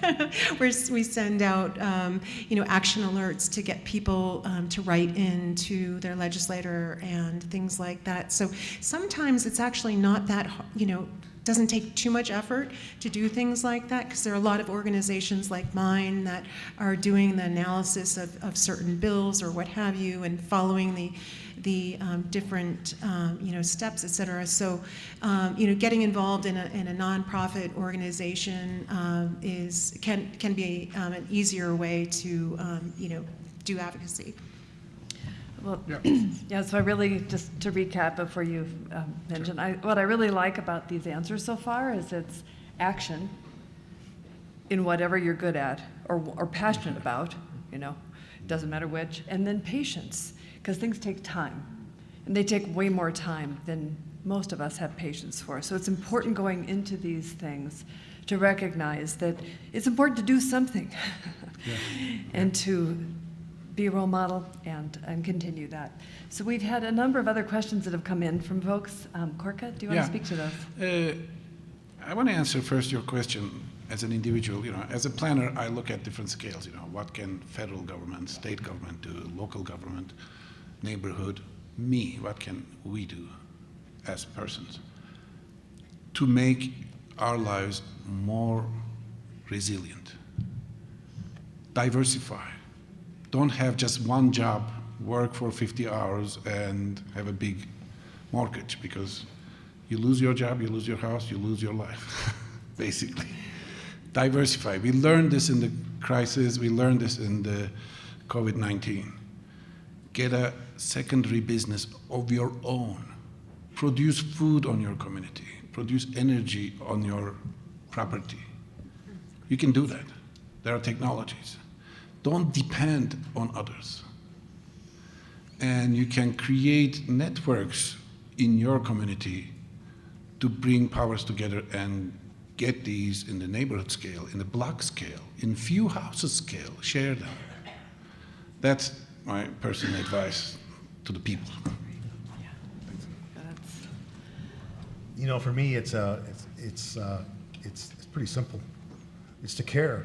we send out action alerts to get people to write in to their legislator and things like that. So sometimes it's actually not that doesn't take too much effort to do things like that, because there are a lot of organizations like mine that are doing the analysis of certain bills or what have you, and following the different steps, et cetera. So getting involved in a nonprofit organization can be an easier way to do advocacy. Well, yeah, so I really, just to recap before you mention, what I really like about these answers so far is it's action in whatever you're good at or passionate about, it doesn't matter which, and then patience, because things take time, and they take way more time than most of us have patience for. So it's important going into these things to recognize that it's important to do something and to be a role model and continue that. So we've had a number of other questions that have come in from folks. Korka, do you want to speak to those? I want to answer first your question as an individual. As a planner, I look at different scales. What can federal government, state government do, local government? neighborhood, me, what can we do as persons to make our lives more resilient? Diversify. Don't have just one job, work for 50 hours and have a big mortgage, because you lose your job, you lose your house, you lose your life, basically. Diversify. We learned this in the crisis, we learned this in the COVID-19. Get a secondary business of your own. Produce food on your community. Produce energy on your property. You can do that. There are technologies. Don't depend on others. And you can create networks in your community to bring powers together and get these in the neighborhood scale, in the block scale, in few houses scale, share them. That's my personal advice to the people. You know, for me, it's pretty simple. It's to care.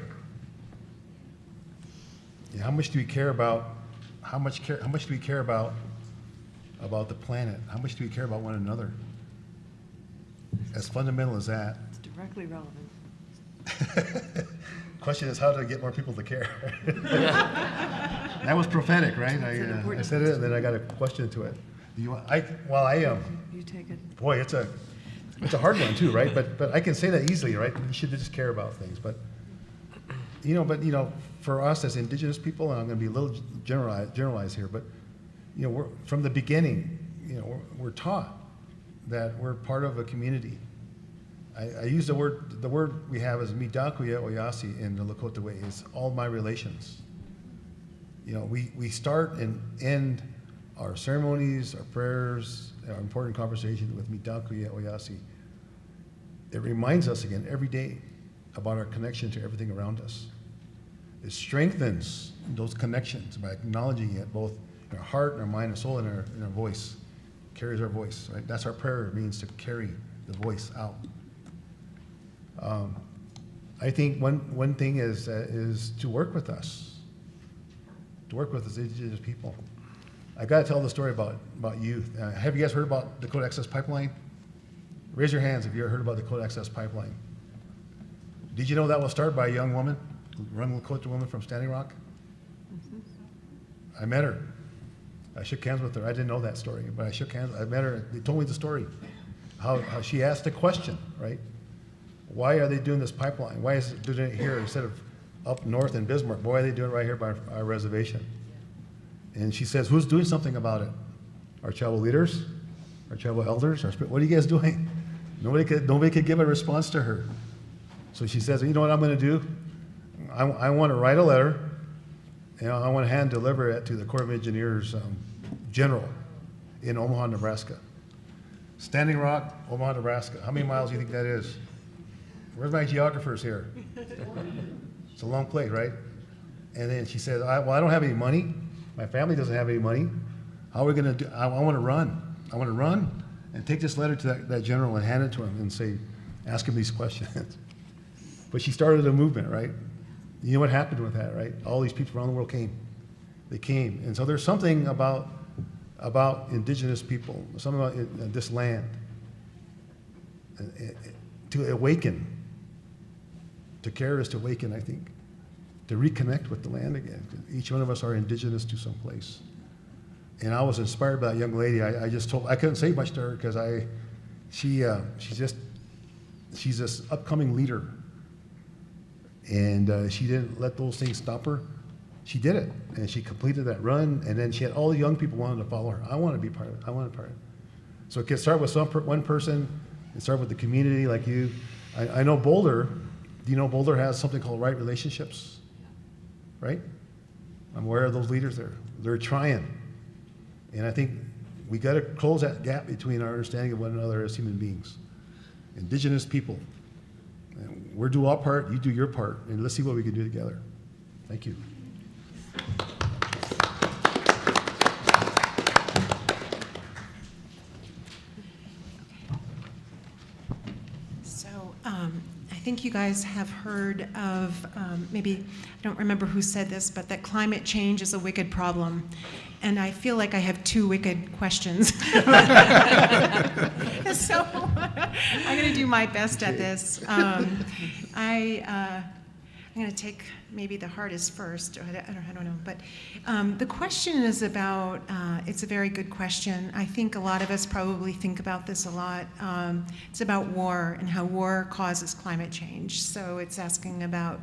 Yeah, how much do we care about? How much do we care about the planet? How much do we care about one another? As fundamental as that. It's directly relevant. Question is how to get more people to care. That was prophetic, right? I said it, and then I got a question to it. Do you? You take it. Boy, it's a hard one too, right? But I can say that easily, right? You should just care about things. But for us as Indigenous people, and I'm going to be a little generalized here, but we're from the beginning, we're taught that we're part of a community. I use the word we have is midakuya oyasi in the Lakota way, is all my relations. We start and end our ceremonies, our prayers, our important conversations with midakuya oyasi. It reminds us again every day about our connection to everything around us. It strengthens those connections by acknowledging it both in our heart, in our mind, our soul, and in our voice. Carries our voice, right? That's our prayer. It means to carry the voice out. I think one thing is to work with us, Indigenous people. I got to tell the story about youth. Have you guys heard about the Dakota Access Pipeline? Raise your hands if you ever heard about the Dakota Access Pipeline. Did you know that was started by a young woman, a young Lakota woman from Standing Rock? I met her. I shook hands with her. I didn't know that story, but I shook hands. I met her. They told me the story, how she asked a question, right? Why are they doing this pipeline? Why is it doing it here instead of up north in Bismarck? Why are they doing it right here by our reservation? And she says, who's doing something about it? Our tribal leaders, our tribal elders, what are you guys doing? Nobody could give a response to her. So she says, you know what I'm going to do? I want to write a letter, and I want to hand deliver it to the Corps of Engineers General in Omaha, Nebraska. Standing Rock, Omaha, Nebraska. How many miles do you think that is? Where's my geographers here? It's a long place, right? And then she says, I don't have any money. My family doesn't have any money. How are we going to do? I want to run. I want to run and take this letter to that general and hand it to him and say, ask him these questions. But she started a movement, right? You know what happened with that, right? All these people around the world came. They came. And so there's something about Indigenous people, something about this land, to awaken. To care is to awaken, I think. To reconnect with the land again. Each one of us are Indigenous to some place. And I was inspired by that young lady. I couldn't say much to her because she's this upcoming leader. And she didn't let those things stop her. She did it, and she completed that run, and then she had all the young people wanting to follow her. I want to be part of it. I want to be part of it. So it can start with one person, and start with the community like you. I know Boulder, do you know Boulder has something called right relationships? Right? I'm aware of those leaders there. They're trying. And I think we got to close that gap between our understanding of one another as human beings. Indigenous people. And we're do our part, you do your part, and let's see what we can do together. Thank you. So I think you guys have heard of, maybe, I don't remember who said this, but that climate change is a wicked problem. And I feel like I have two wicked questions. So I'm going to do my best at this. I'm going to take maybe the hardest first. I don't know. But the question is about, it's a very good question. I think a lot of us probably think about this a lot. It's about war and how war causes climate change. So it's asking about,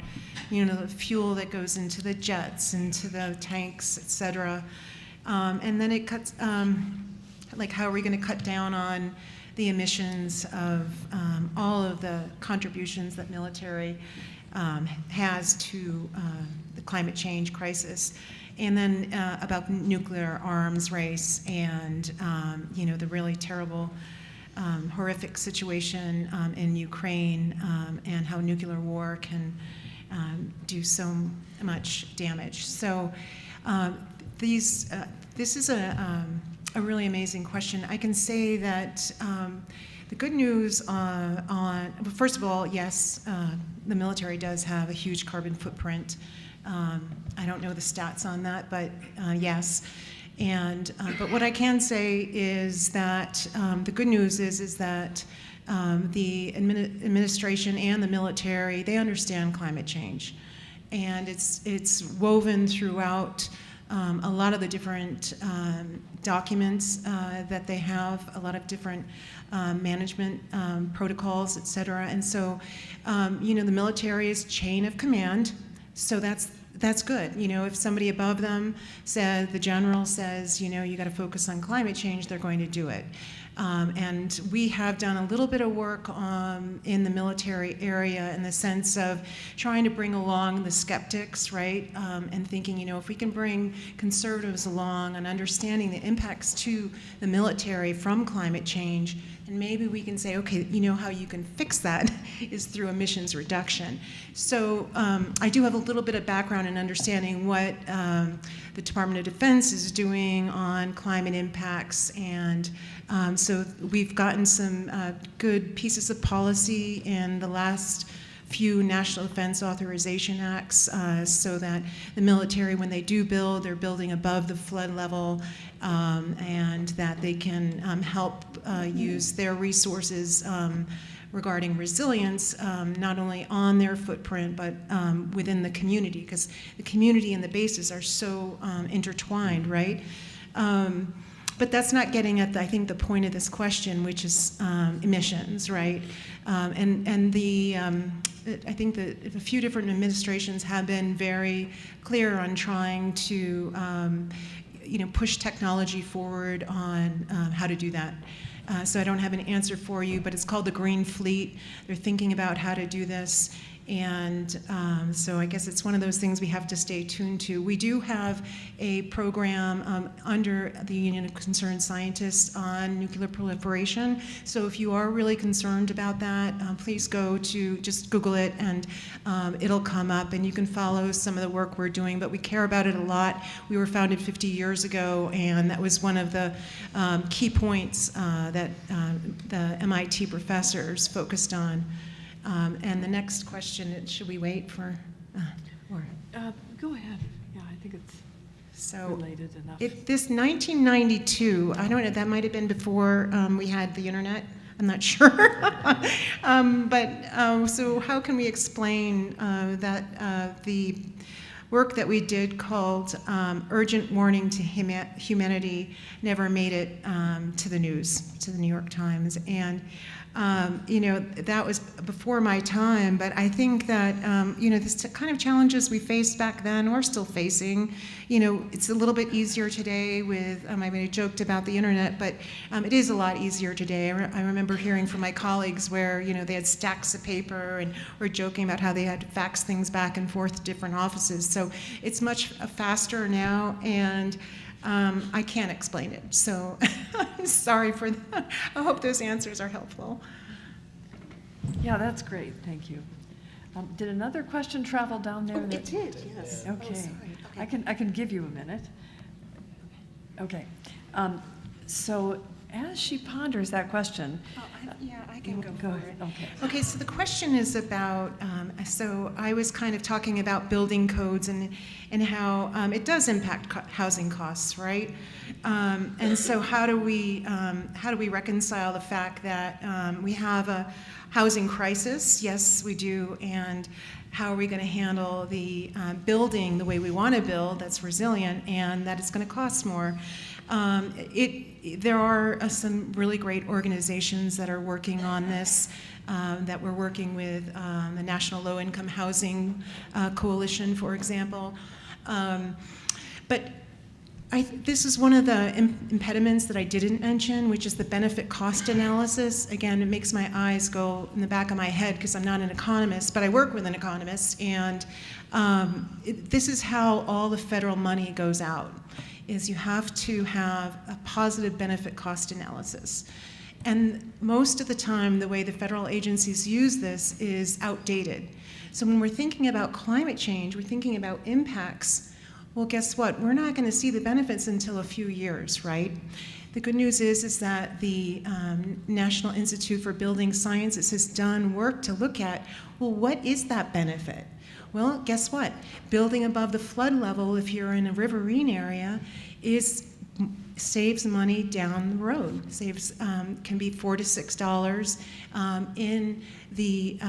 the fuel that goes into the jets, into the tanks, et cetera. And then it cuts, like how are we going to cut down on the emissions of all of the contributions that military has to the climate change crisis, and then about nuclear arms race and the really terrible, horrific situation in Ukraine, and how nuclear war can do so much damage. So this is a really amazing question. I can say that the good news well, first of all, yes, the military does have a huge carbon footprint. I don't know the stats on that, but yes. And but what I can say is that the good news is that the administration and the military, they understand climate change, and it's woven throughout a lot of the different documents that they have, a lot of different management protocols, et cetera. And so, the military is chain of command, so that's good. If somebody above them says, the general says, you got to focus on climate change, they're going to do it. And we have done a little bit of work in the military area in the sense of trying to bring along the skeptics, right? And thinking, if we can bring conservatives along and understanding the impacts to the military from climate change, and maybe we can say, okay, how you can fix that is through emissions reduction. So I do have a little bit of background in understanding what the Department of Defense is doing on climate impacts, and so we've gotten some good pieces of policy in the last few National Defense Authorization Acts, so that the military, when they do build, they're building above the flood level, and that they can help use their resources regarding resilience, not only on their footprint, but within the community, because the community and the bases are so intertwined, right? But that's not getting at, I think, the point of this question, which is emissions, right? And I think that a few different administrations have been very clear on trying to, push technology forward on how to do that. So I don't have an answer for you, but it's called the Green Fleet. They're thinking about how to do this. And so I guess it's one of those things we have to stay tuned to. We do have a program under the Union of Concerned Scientists on nuclear proliferation. So if you are really concerned about that, please just Google it, and it'll come up, and you can follow some of the work we're doing. But we care about it a lot. We were founded 50 years ago, and that was one of the key points that the MIT professors focused on. And the next question, should we wait for, or? Go ahead. Yeah, I think it's related enough. This 1992, I don't know, that might have been before we had the internet. I'm not sure. So how can we explain that the work that we did called Urgent Warning to Humanity never made it to the news, to the New York Times? And that was before my time, but I think that, this kind of challenges we faced back then, we're still facing. It's a little bit easier today with, I joked about the internet, but it is a lot easier today. I remember hearing from my colleagues where, they had stacks of paper and were joking about how they had to fax things back and forth to different offices. So it's much faster now, and I can't explain it, so I'm sorry for that. I hope those answers are helpful. Yeah, that's great. Thank you. Did another question travel down there? It did, yes. Okay. Oh, sorry. Okay. I can give you a minute. Okay. So as she ponders that question, Yeah, I can go go for ahead. it. Okay. Okay, so the question is about, so I was kind of talking about building codes and how it does impact housing costs, right? And so how do we reconcile the fact that we have a housing crisis? Yes, we do. And how are we going to handle the building the way we want to build that's resilient and that it's going to cost more? There are some really great organizations that are working on this, that we're working with, the National Low Income Housing Coalition, for example. But this is one of the impediments that I didn't mention, which is the benefit cost analysis. Again, it makes my eyes go in the back of my head because I'm not an economist, but I work with an economist, and this is how all the federal money goes out, is you have to have a positive benefit cost analysis. And most of the time, the way the federal agencies use this is outdated. So when we're thinking about climate change, we're thinking about impacts. Well, guess what? We're not going to see the benefits until a few years, right? The good news is that the National Institute for Building Sciences has done work to look at, well, what is that benefit? Well, guess what? Building above the flood level, if you're in a riverine area, saves money down the road. Can be $4 to $6 in the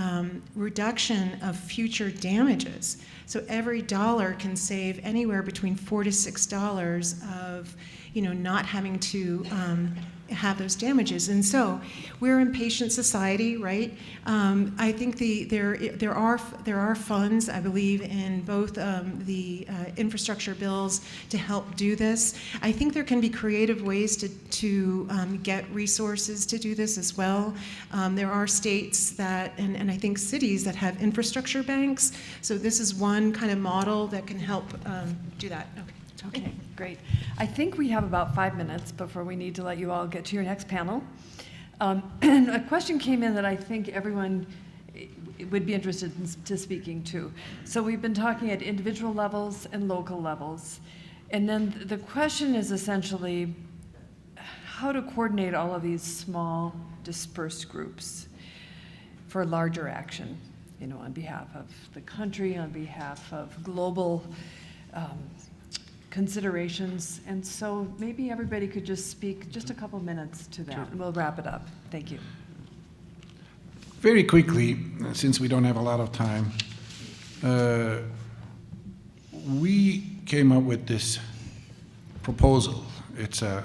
reduction of future damages. So every dollar can save anywhere between $4 to $6 of, not having to have those damages. And so we're an impatient society, right? I think there are funds, I believe, in both the infrastructure bills to help do this. I think there can be creative ways to get resources to do this as well. There are states that, and I think cities that have infrastructure banks. So this is one kind of model that can help do that. Okay, great. I think we have about 5 minutes before we need to let you all get to your next panel. And a question came in that I think everyone would be interested in speaking to. So we've been talking at individual levels and local levels. And then the question is essentially how to coordinate all of these small dispersed groups for larger action, on behalf of the country, on behalf of global considerations. And so maybe everybody could just speak just a couple minutes to that, and we'll wrap it up. Thank you. Very quickly, since we don't have a lot of time, we came up with this proposal. It's a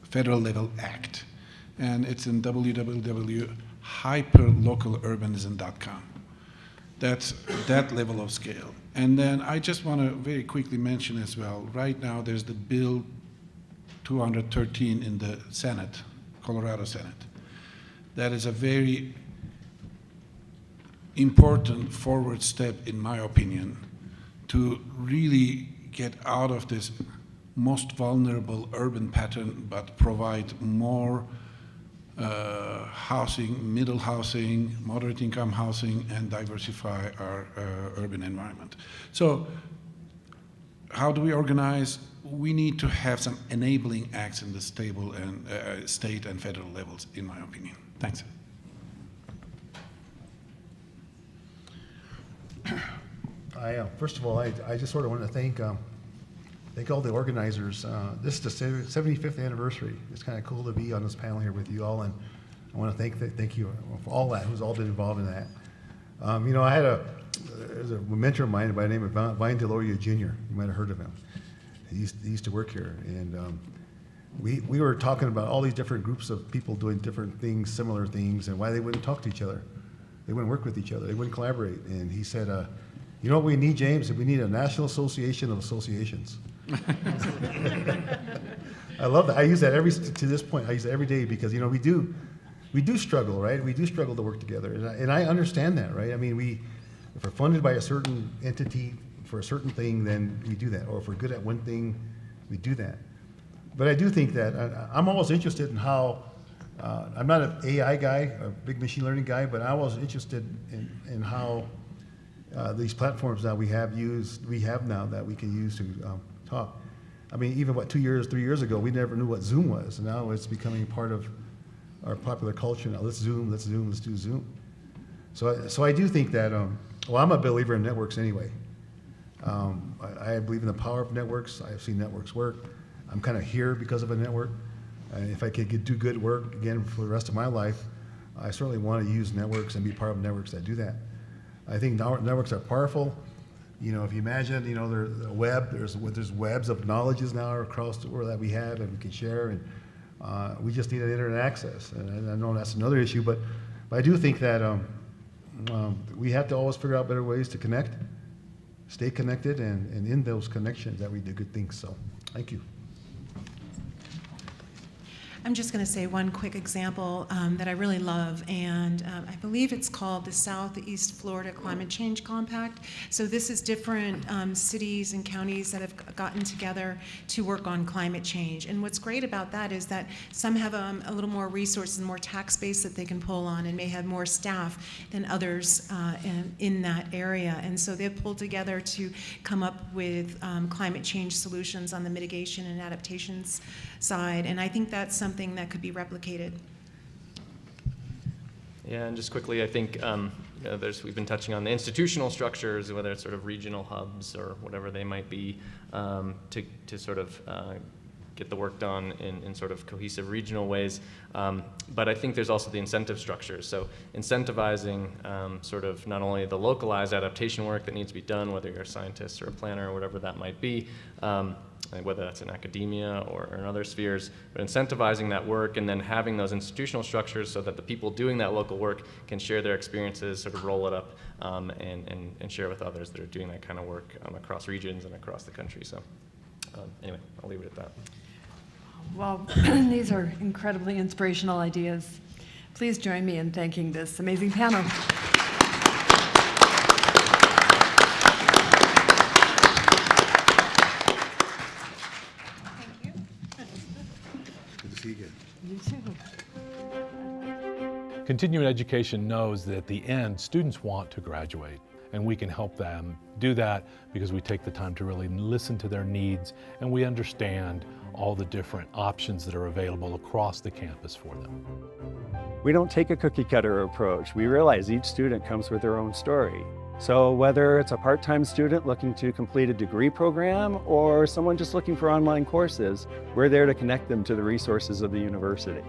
federal level act, and it's in www.hyperlocaluRbanism.com. That's that level of scale. And then I just want to very quickly mention as well, right now there's the Bill 213 in the Senate, Colorado Senate. That is a very important forward step, in my opinion, to really get out of this most vulnerable urban pattern, but provide more housing, middle housing, moderate income housing, and diversify our urban environment. So how do we organize? We need to have some enabling acts in the stable and state and federal levels, in my opinion. Thanks. First of all, I just sort of want to thank all the organizers. This is the 75th anniversary. It's kind of cool to be on this panel here with you all, and I want to thank you for all that, who's all been involved in that. I had there's a mentor of mine by the name of Vine Deloria Jr. You might have heard of him. He used to work here, and we were talking about all these different groups of people doing different things, similar things, and why they wouldn't talk to each other. They wouldn't work with each other. They wouldn't collaborate. And he said, you know what we need, James? We need a National Association of Associations. I love that. I use that to this point. I use it every day because we do struggle, right? We do struggle to work together, and I understand that, right? I mean, if we're funded by a certain entity for a certain thing, then we do that. Or if we're good at one thing, we do that. But I do think that I'm always interested in how. I'm not an AI guy, a big machine learning guy, but I was interested in how these platforms that we have now that we can use to talk. I mean, even 3 years ago, we never knew what Zoom was. And now it's becoming part of our popular culture now. Let's Zoom, let's Zoom, let's do Zoom. So I do think that, well, I'm a believer in networks anyway. I believe in the power of networks. I've seen networks work. I'm kind of here because of a network. And if I could do good work again for the rest of my life, I certainly want to use networks and be part of networks that do that. I think networks are powerful. You know, if you imagine, you know, there's a web, there's webs of knowledges now across the world that we have and we can share, and we just need an internet access. And I know that's another issue, but I do think that we have to always figure out better ways to connect, stay connected, and in those connections that we do good things. So, thank you. I'm just going to say one quick example that I really love, and I believe it's called the Southeast Florida Climate Change Compact. So this is different cities and counties that have gotten together to work on climate change. And what's great about that is that some have a little more resources and more tax base that they can pull on and may have more staff than others in that area. And so they've pulled together to come up with climate change solutions on the mitigation and adaptations side. And I think that's something that could be replicated. Yeah, and just quickly, I think we've been touching on the institutional structures, whether it's sort of regional hubs or whatever they might be, to sort of get the work done in sort of cohesive regional ways. But I think there's also the incentive structures. So incentivizing sort of not only the localized adaptation work that needs to be done, whether you're a scientist or a planner or whatever that might be, whether that's in academia or in other spheres, but incentivizing that work and then having those institutional structures so that the people doing that local work can share their experiences, sort of roll it up, and share with others that are doing that kind of work across regions and across the country. So anyway, I'll leave it at that. Well, these are incredibly inspirational ideas. Please join me in thanking this amazing panel. Good to see you again. You too. Continuing education knows that at the end, students want to graduate, and we can help them do that because we take the time to really listen to their needs and we understand all the different options that are available across the campus for them. We don't take a cookie cutter approach. We realize each student comes with their own story. So whether it's a part-time student looking to complete a degree program or someone just looking for online courses, we're there to connect them to the resources of the university.